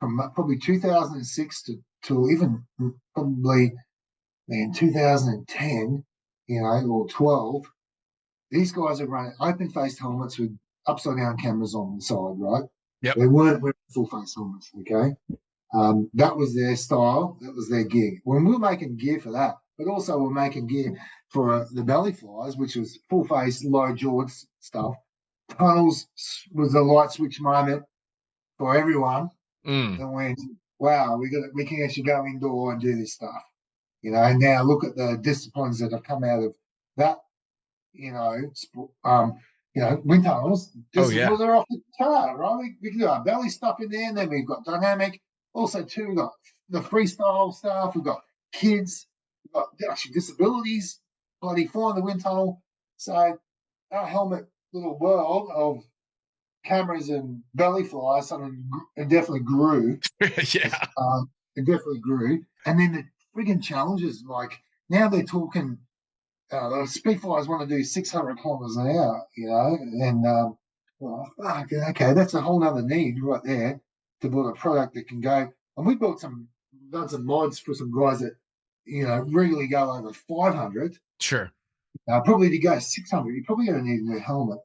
from probably 2006 to even probably 2010, or 12, these guys are running open-faced helmets with upside-down cameras on the side, right? Yep. They weren't wearing full-face helmets, okay? That was their style. That was their gear. When we were making gear for that, but also we're making gear for the belly flies, which was full-face, low-jawed stuff. Tunnels was a light switch moment for everyone. And went, wow, we can actually go indoor and do this stuff. And now look at the disciplines that have come out of that, wind tunnels. They're off the chart, right? We can do our belly stuff in there, and then we've got dynamic. Also, too, we've got the freestyle stuff. We've got kids. We've got actually disabilities, bloody flying the wind tunnel. So our helmet little world of cameras and belly flies, it definitely grew. Yeah. It definitely grew. And then the friggin' challenges, like now they're talking, the speed flies want to do 600 kilometers an hour, and okay, that's a whole other need right there to build a product that can go. And we done some mods for some guys that, regularly go over 500. Sure. Probably to go 600, you're probably going to need a new helmet.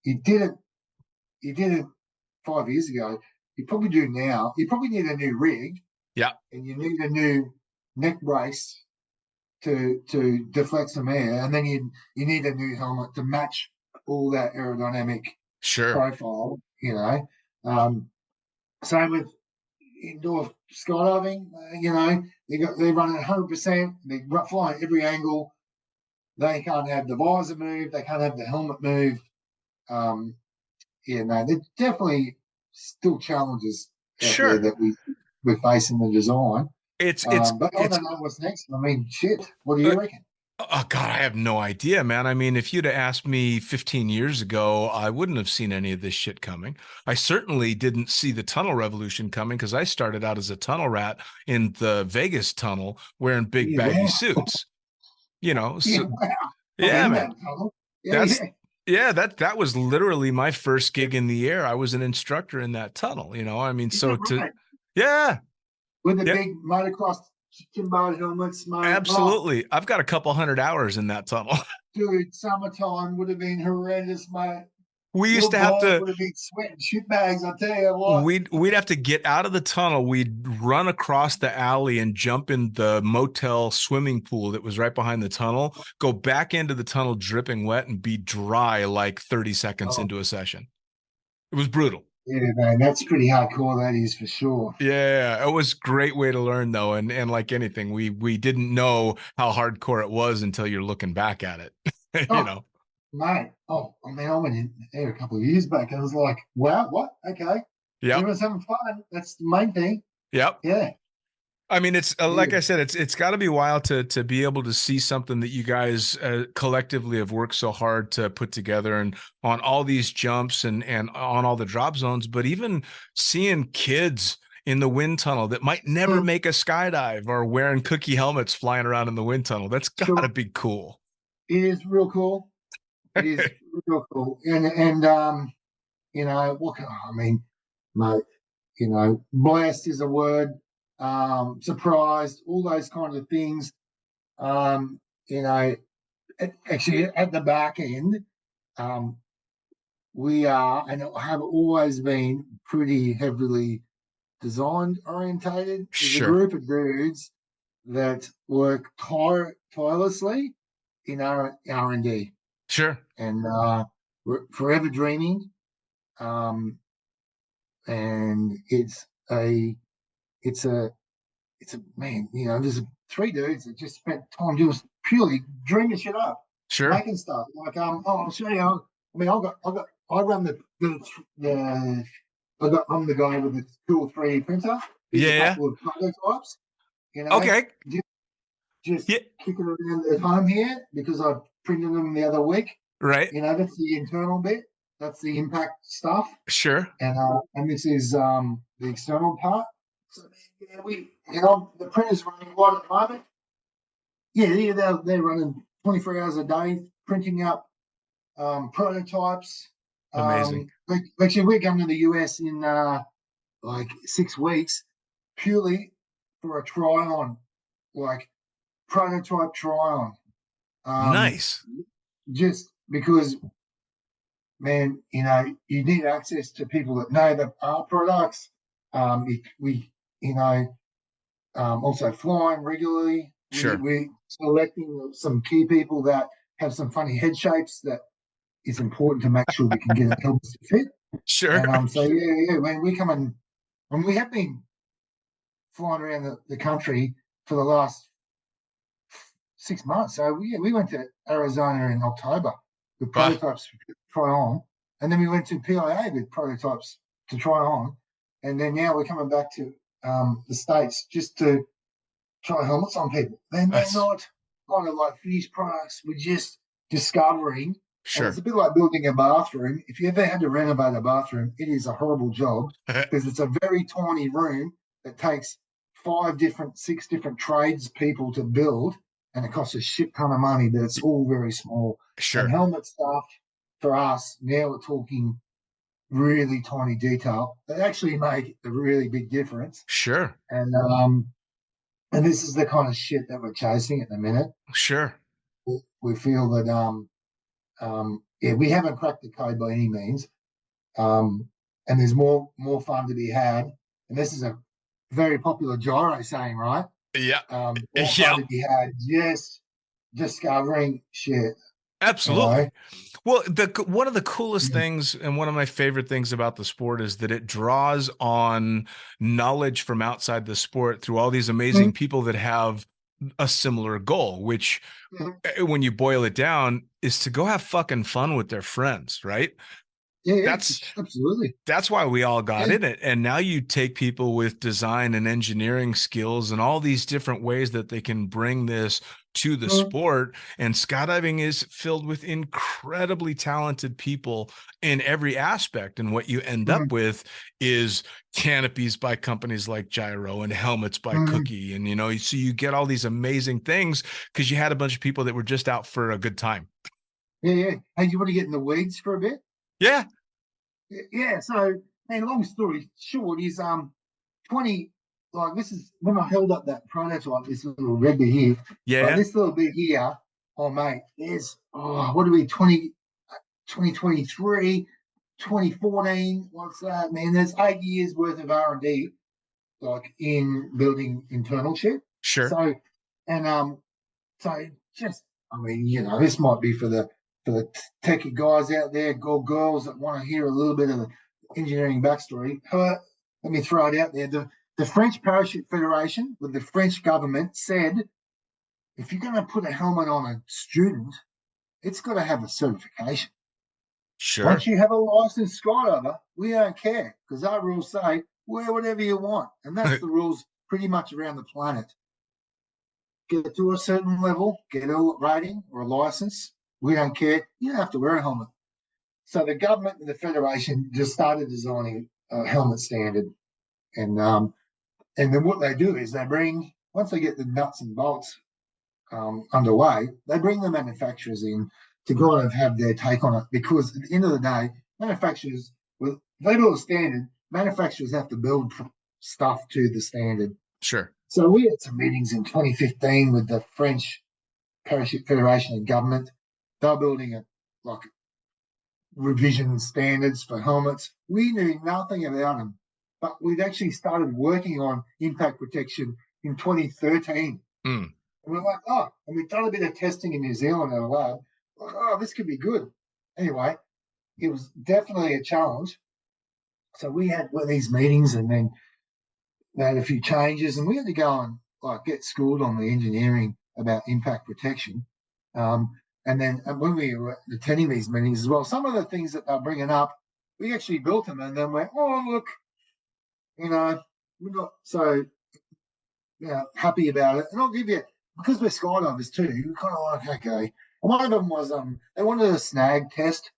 You didn't. You did it 5 years ago. You probably do now. You probably need a new rig, Yeah, and you need a new neck brace to deflect some air, and then you need a new helmet to match all that aerodynamic sure. profile. Same with indoor skydiving. They're running 100%. They're flying every angle. They can't have the visor move. They can't have the helmet move. There's definitely still challenges out there Sure. that we're facing the design. It's But I it's don't know what's next. I mean, shit. What do you reckon? Oh God, I have no idea, man. I mean, if you'd have asked me 15 years ago, I wouldn't have seen any of this shit coming. I certainly didn't see the tunnel revolution coming because I started out as a tunnel rat in the Vegas tunnel wearing big Yeah, baggy wow. suits. You know, Yeah, so wow. I'm yeah, in man. that tunnel. Yeah, That's yeah. yeah, that was literally my first gig in the air. I was an instructor in that tunnel, you know. I mean, Is so that to right? yeah, With the yeah, big motocross timber helmets, mate. Oh, absolutely. I've got a couple hundred hours in that tunnel. dude, summertime would have been horrendous, mate. We used Your to have balls to would have been sweating shit bags, I tell you what. we'd have to get out of the tunnel. We'd run across the alley and jump in the motel swimming pool that was right behind the tunnel, go back into the tunnel dripping wet and be dry like 30 seconds Oh, into a session. It was brutal. yeah, man, that's pretty hardcore, that is for sure. Yeah, it was a great way to learn though. And like anything, we didn't know how hardcore it was until you're looking back at it. You Oh, know. mate. Oh, I mean, I went in there a couple of years back and I was like, wow, what? Okay. Yep. Everyone's having fun. That's the main thing. Yep. Yeah. I mean, it's like Yeah. I said, it's got to be wild to be able to see something that you guys collectively have worked so hard to put together, and on all these jumps and on all the drop zones. But even seeing kids in the wind tunnel that might never Mm, make a skydive or wearing cookie helmets flying around in the wind tunnel, that's got to sure. be cool. It is real cool. It is real cool. And what can I mean, mate, blessed is a word, surprised, all those kind of things. Um, you know, Actually at the back end, um, we are and have always been pretty heavily design orientated. There's a Sure, group of dudes that work tirelessly in R&D, sure, and we're forever dreaming. Um, and it's a man, there's three dudes that just spent time just purely dreaming shit up, sure. making stuff. Like I'll show you. I mean, I run the I'm the guy with the cool 3D printer. Here's a Yeah. couple of prototypes. You know, Okay. just, just Yeah. kicking around at home here because I printed them the other week. Right. That's the internal bit. That's the impact stuff, Sure. and this is the external part. So the printer's running one at the moment. Yeah, they're running 24 hours a day, printing up prototypes. Amazing. Actually, we're coming to the US in like 6 weeks, purely for a try-on, like prototype try-on. Nice. Just because, man, you need access to people that know the art products. We, also flying regularly. Sure. We're selecting some key people that have some funny head shapes that is important to make sure we can get it help us to fit. Sure. And so when we come in, and we have been flying around the country for the last 6 months. So we went to Arizona in October with Ah, prototypes to try on, and then we went to PIA with prototypes to try on, and then now we're coming back to the States just to try helmets on people. And they're that's not kind of like finished products. We're just discovering. And it's sure. a bit like building a bathroom. If you ever had to renovate a bathroom, it is a horrible job because it's a very tiny room that takes 6 different trades people to build, and it costs a shit ton of money, but it's all very small. And Sure. helmet stuff for us, now we're talking really tiny detail that actually make a really big difference. Sure. And this is the kind of shit that we're chasing at the minute. Sure. we feel that yeah, we haven't cracked the code by any means, and there's more fun to be had. And this is a very popular gyro saying, right? Yeah. More fun to be had just discovering shit. Absolutely. You know? Well, one of the coolest things and one of my favorite things about the sport is that it draws on knowledge from outside the sport through all these amazing people that have a similar goal, which when you boil it down is to go have fucking fun with their friends, right? Yeah, That's absolutely. That's why we all got in it. And now you take people with design and engineering skills and all these different ways that they can bring this to the sport. And skydiving is filled with incredibly talented people in every aspect. And what you end up with is canopies by companies like Gyro and helmets by Cooke. And, you know, so you get all these amazing things because you had a bunch of people that were just out for a good time. Yeah. Hey, you want to get in the weeds for a bit? Yeah. Yeah, so man, long story short is 20, like this is when I held up that prototype, this little red bit here. Yeah. Like this little bit here, oh mate, there's what are we 2023, 2014, what's that, man? There's 8 years worth of R&D like in building internal shit. Sure. So just I mean, you know, this might be for the techie guys out there, girls that want to hear a little bit of the engineering backstory. Let me throw it out there. The French Parachute Federation with the French government said, if you're going to put a helmet on a student, it's got to have a certification. Sure. Once you have a licensed skydiver, we don't care because our rules say wear whatever you want. And that's the rules pretty much around the planet. Get to a certain level, get a rating or a license. We don't care. You don't have to wear a helmet. So the government and the federation just started designing a helmet standard, and then what they do is they bring, once they get the nuts and bolts underway, they bring the manufacturers in to kind of have their take on it. Because at the end of the day, manufacturers, if they build a standard, manufacturers have to build stuff to the standard. Sure. So we had some meetings in 2015 with the French Parachute Federation and government. They're building revision standards for helmets. We knew nothing about them, but we'd actually started working on impact protection in 2013. And we're like, and we've done a bit of testing in New Zealand in a lab. Like, this could be good. Anyway, it was definitely a challenge. So we had one of these meetings, and then they had a few changes, and we had to go and get schooled on the engineering about impact protection. And then when we were attending these meetings as well, some of the things that they're bringing up, we actually built them and then went, look, you know, we're not so happy about it. And I'll give you, because we're skydivers too, we're kind of like, okay. And one of them was they wanted a snag test.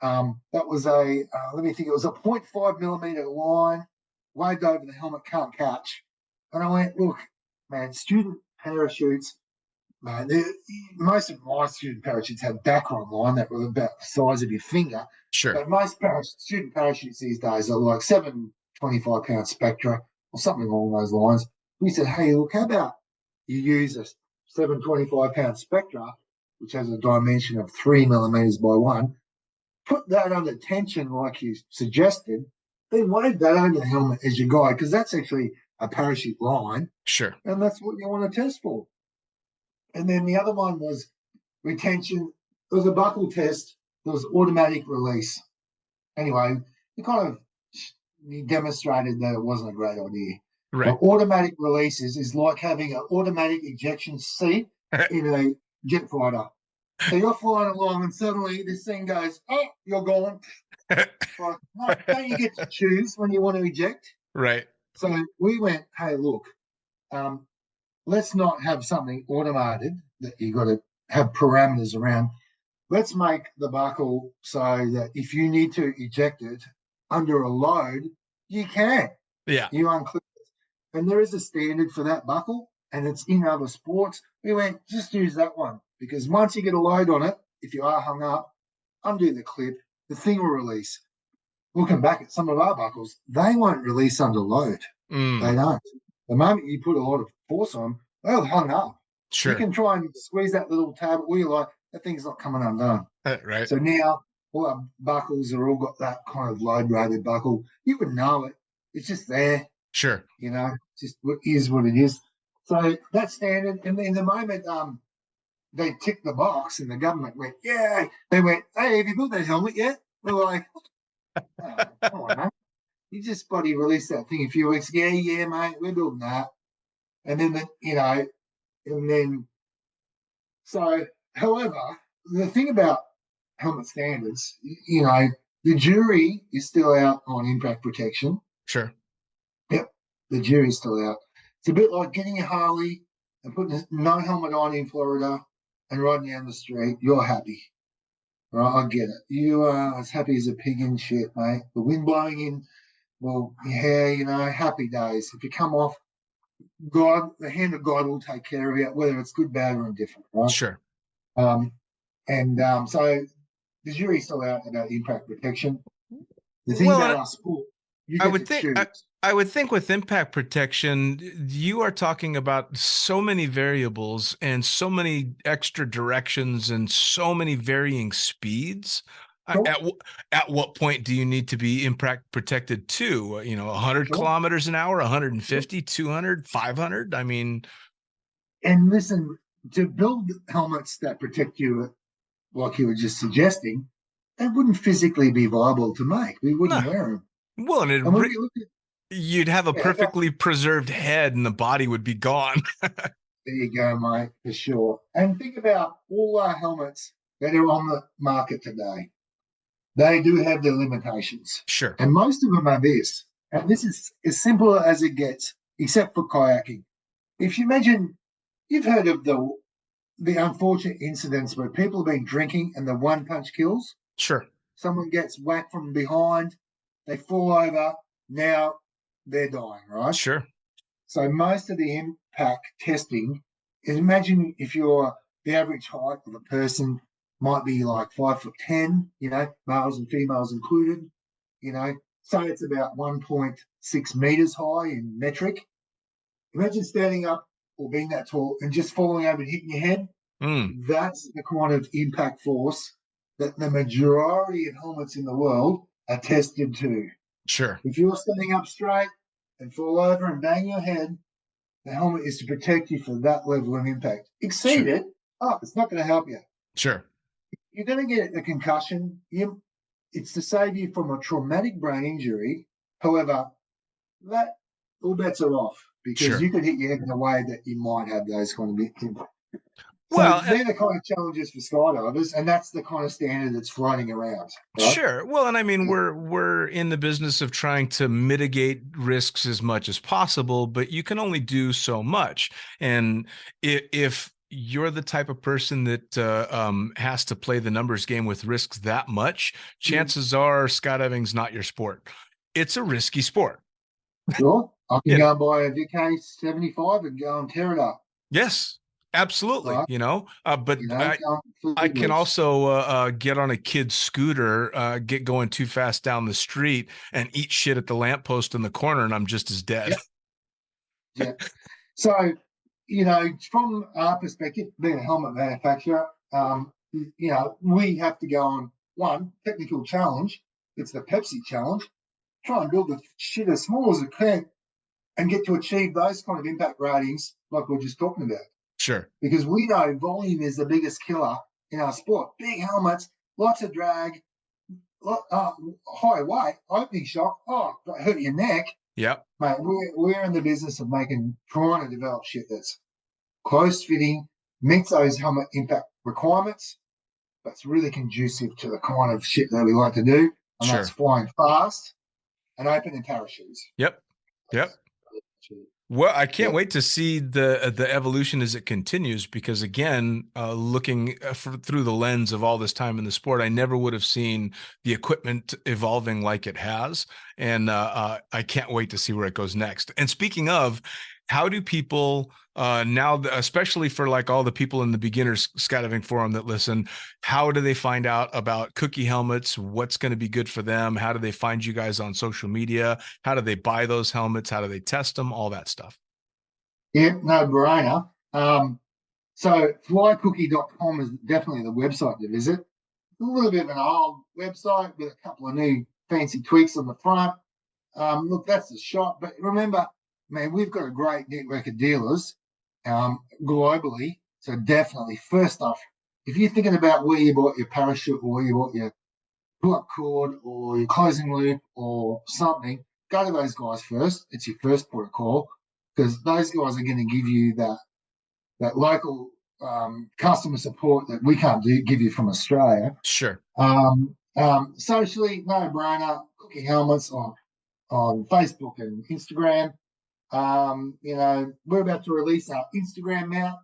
That was let me think, it was a 0.5 millimeter line waved over the helmet, can't catch. And I went, look, man, student parachutes, man, most of my student parachutes had background line that were about the size of your finger. Sure. But most student parachutes these days are like 725-pound Spectra or something along those lines. We said, hey, look, how about you use a 725-pound Spectra, which has a dimension of 3 millimeters by 1, put that under tension like you suggested, then wave that over the helmet as your guide, because that's actually a parachute line. Sure. And that's what you want to test for. And then the other one was retention. It was a buckle test. There was automatic release. Anyway, he demonstrated that it wasn't a great idea. Right. But automatic releases is like having an automatic ejection seat in a jet fighter. So you're flying along and suddenly this thing goes, you're gone. Don't you get to choose when you want to eject? Right. So we went, hey, look, let's not have something automated that you got to have parameters around. Let's make the buckle so that if you need to eject it under a load, you can. Yeah. You unclip it. And there is a standard for that buckle, and it's in other sports. We went, just use that one, because once you get a load on it, if you are hung up, undo the clip, the thing will release. Looking back at some of our buckles, they won't release under load. They don't. The moment you put a lot of force on them, they'll hung up. Sure. You can try and squeeze that little tab, or you're like, that thing's not coming undone. Right. So now all our buckles are all got that kind of load-rated buckle. You would know it. It's just there, Sure. just what is what it is. So that's standard. And then the moment they ticked the box and the government went, yeah, they went, hey, have you built that helmet yet? We're like, oh, come on, mate. You just bloody released that thing a few weeks ago. Yeah, mate, we're building that. And then, so, however, the thing about helmet standards, the jury is still out on impact protection. Sure. Yep, the jury's still out. It's a bit like getting a Harley and putting no helmet on in Florida and riding down the street. You're happy. Right, I get it. You are as happy as a pig in shit, mate. The wind blowing in, well, yeah, happy days. If you come off, God, the hand of God will take care of you, whether it's good, bad, or indifferent, right? Sure. So the jury's still out about impact protection. The thing about our sport, you get to choose. I would think with impact protection, you are talking about so many variables and so many extra directions and so many varying speeds. Sure. At what point do you need to be impact protected to? 100 Sure. kilometers an hour, 150, 200, 500? I mean. And listen, to build helmets that protect you, like you were just suggesting, that wouldn't physically be viable to make. We wouldn't wear them. Well, you'd have a perfectly preserved head and the body would be gone. There you go, mate, for sure. And think about all our helmets that are on the market today. They do have their limitations. Sure. And most of them are this. And this is as simple as it gets, except for kayaking. If you imagine, you've heard of the unfortunate incidents where people have been drinking and the one punch kills. Sure. Someone gets whacked from behind, they fall over, now they're dying, right? Sure. So most of the impact testing is, imagine if you're the average height of a person might be like 5'10", males and females included, so it's about 1.6 meters high in metric. Imagine standing up or being that tall and just falling over and hitting your head. That's the kind of impact force that the majority of helmets in the world are tested to. Sure. If you're standing up straight and fall over and bang your head, the helmet is to protect you for that level of impact. Exceed it, it's not going to help you. Sure. You're going to get a concussion. It's to save you from a traumatic brain injury. However, that all bets are off because you could hit your head in a way that you might have those kind of impact. So they're the kind of challenges for skydivers, and that's the kind of standard that's floating around. Right? Sure. Well, and I mean, we're in the business of trying to mitigate risks as much as possible, but you can only do so much. And if you're the type of person that has to play the numbers game with risks that much, chances are skydiving's not your sport. It's a risky sport. Sure. I can go and buy a VK75 and go and tear it up. Yes. Absolutely, right. But I can also get on a kid's scooter, get going too fast down the street and eat shit at the lamppost in the corner, and I'm just as dead. Yeah. So, from our perspective, being a helmet manufacturer, we have to go on one technical challenge. It's the Pepsi challenge. Try and build the shit as small as it can and get to achieve those kind of impact ratings like we're just talking about. Sure. Because we know volume is the biggest killer in our sport. Big helmets, lots of drag, high weight, opening shock. Hurt your neck. Yep. Mate, we're in the business of trying to develop shit that's close fitting, meets those helmet impact requirements, but it's really conducive to the kind of shit that we like to do. And that's flying fast and opening parachutes. Yep. Well, I can't wait to see the evolution as it continues, because again, looking through the lens of all this time in the sport, I never would have seen the equipment evolving like it has, and I can't wait to see where it goes next. And speaking of, how do people now, especially for like all the people in the beginners skydiving forum that listen, how do they find out about Cooke helmets? What's going to be good for them? How do they find you guys on social media? How do they buy those helmets? How do they test them? All that stuff. Yeah, no brainer. So flycookie.com is definitely the website to visit. A little bit of an old website with a couple of new fancy tweaks on the front. Look, that's the shot. But remember, man, we've got a great network of dealers globally. So definitely, first off, if you're thinking about where you bought your parachute or where you bought your pull-up cord or your closing loop or something, go to those guys first. It's your first port of call because those guys are going to give you that local customer support that we can't give you from Australia. Sure. Socially, no brainer. Cooking helmets on Facebook and Instagram. We're about to release our Instagram mount.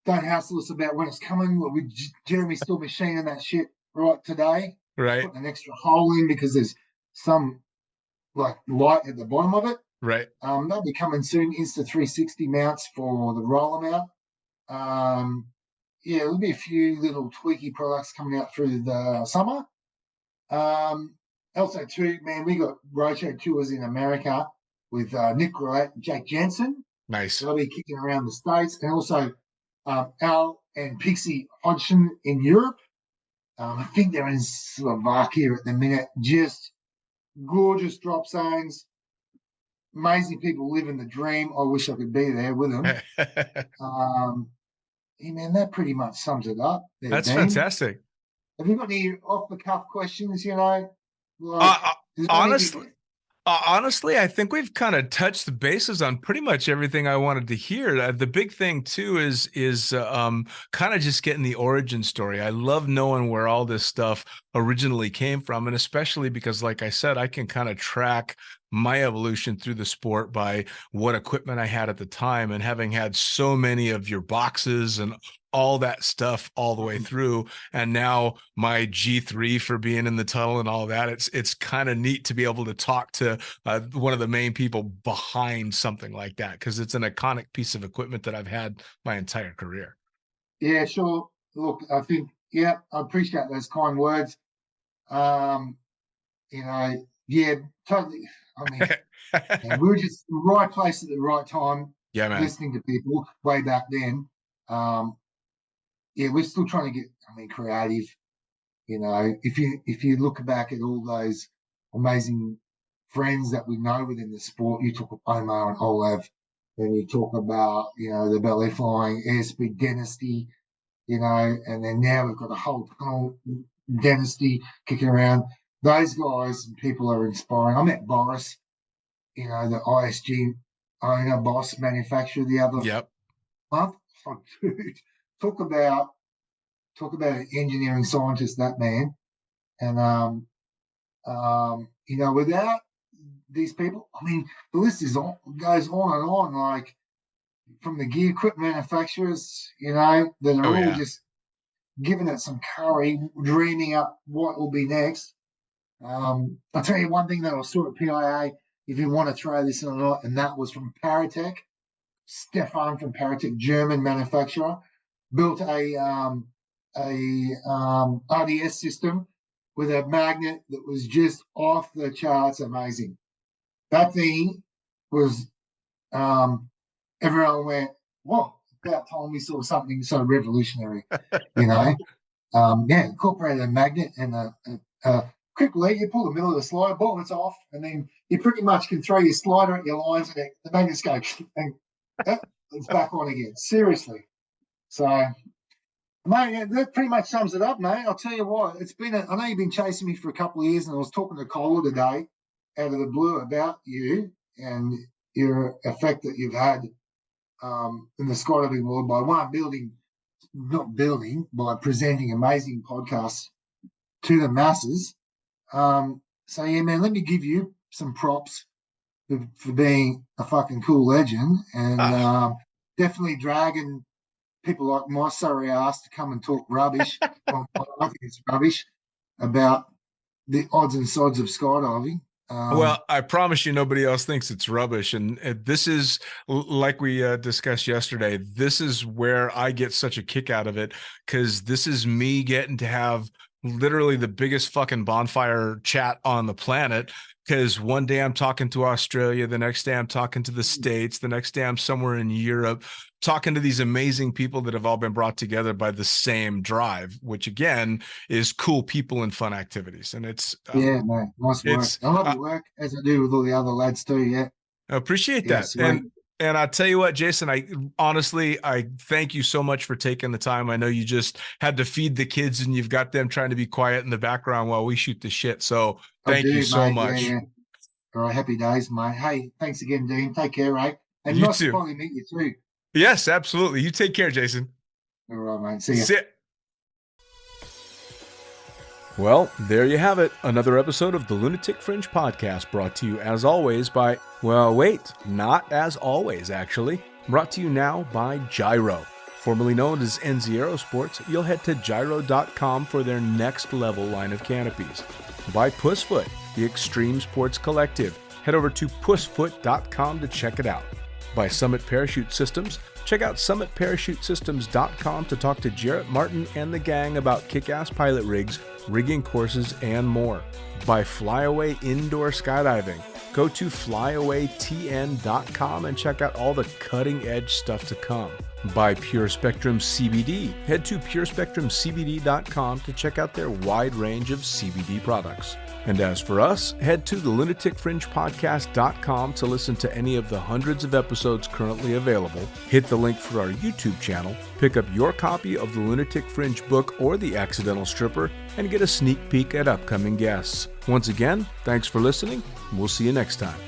Don't hassle us about when it's coming. Jeremy's still machining that shit right today. Right. Putting an extra hole in because there's some like light at the bottom of it. Right. They'll be coming soon. Insta360 mounts for the roller mount. There'll be a few little tweaky products coming out through the summer. Also, too, man, we got roadshow tours in America with Nick Roulette and Jake Jensen. Nice. They'll be kicking around the States. And also Al and Pixie Hodgson in Europe. I think they're in Slovakia at the minute. Just gorgeous drop zones. Amazing people living the dream. I wish I could be there with them. Man, that pretty much sums it up. That's fantastic. Have you got any off-the-cuff questions, Honestly, I think we've kind of touched the bases on pretty much everything I wanted to hear. The big thing too is kind of just getting the origin story. I love knowing where all this stuff originally came from, and especially because, like I said, I can kind of track my evolution through the sport by what equipment I had at the time, and having had so many of your boxes and all that stuff all the way through, and now my G3 for being in the tunnel and all that. It's kind of neat to be able to talk to one of the main people behind something like that, because it's an iconic piece of equipment that I've had my entire career. Yeah, sure. Look, I think, I appreciate those kind words. Totally. I mean, we were just in the right place at the right time. Yeah, man. Listening to people way back then. We're still trying to get, creative. If you look back at all those amazing friends that we know within the sport, you talk about Omar and Olav, and you talk about, the belly flying, airspeed dynasty, and then now we've got a whole tunnel dynasty kicking around. Those guys and people are inspiring. I met Boris, the ISG owner, boss, manufacturer the other month. Oh, dude, talk about an engineering scientist, that man. And without these people, the list goes on and on. Like from the gear equipment manufacturers, that are all just giving it some curry, dreaming up what will be next. I'll tell you one thing that I saw at PIA, if you want to throw this in or not, and that was from Paratech. Stefan from Paratech, German manufacturer, built a RDS system with a magnet that was just off the charts amazing. That thing was, everyone went, whoa, about time we saw something so revolutionary, incorporated a magnet and a quick lead. You pull the middle of the slider, boom, it's off, and then you pretty much can throw your slider at your lines and the magnets go, and it's back on again. Seriously. So, mate, that pretty much sums it up, mate. I'll tell you what, I know you've been chasing me for a couple of years, and I was talking to Cola today out of the blue about you and your effect that you've had in the skydiving world by presenting amazing podcasts to the masses. So, man, let me give you some props for being a fucking cool legend, and definitely dragging people like my sorry ass to come and talk rubbish. Well, I think it's rubbish about the odds and sods of skydiving. Well, I promise you nobody else thinks it's rubbish. And this is, like we discussed yesterday, this is where I get such a kick out of it, because this is me getting to have literally the biggest fucking bonfire chat on the planet. Because one day I'm talking to Australia, the next day I'm talking to the States, the next day I'm somewhere in Europe, talking to these amazing people that have all been brought together by the same drive, which again is cool people and fun activities. And it's Yeah, man, nice work. it's I love your work, as I do with all the other lads too. Yeah, I appreciate yeah, that. sweet. And I tell you what, Jason, I thank you so much for taking the time. I know you just had to feed the kids and you've got them trying to be quiet in the background while we shoot the shit. So thank you so much. Yeah. All right, happy days, mate. Hey, thanks again, Dean. Take care, mate. And You nice too. to finally meet you too. Yes, absolutely. You take care, Jason. All right, mate. See ya. Sit. Well, there you have it. Another episode of the Lunatic Fringe podcast brought to you as always by, well, wait, not as always, actually. Brought to you now by Gyro. Formerly known as NZ Aerosports, you'll head to gyro.com for their next level line of canopies. By Pussfoot, the Extreme Sports Collective. Head over to pussfoot.com to check it out. By Summit Parachute Systems, check out summitparachutesystems.com to talk to Jarrett Martin and the gang about kick-ass pilot rigs, rigging courses, and more. By Flyaway Indoor Skydiving, go to flyawaytn.com and check out all the cutting-edge stuff to come. By Pure Spectrum CBD, head to purespectrumcbd.com to check out their wide range of CBD products. And as for us, head to the lunaticfringepodcast.com to listen to any of the hundreds of episodes currently available, hit the link for our YouTube channel, pick up your copy of the Lunatic Fringe book or The Accidental Stripper, and get a sneak peek at upcoming guests. Once again, thanks for listening. We'll see you next time.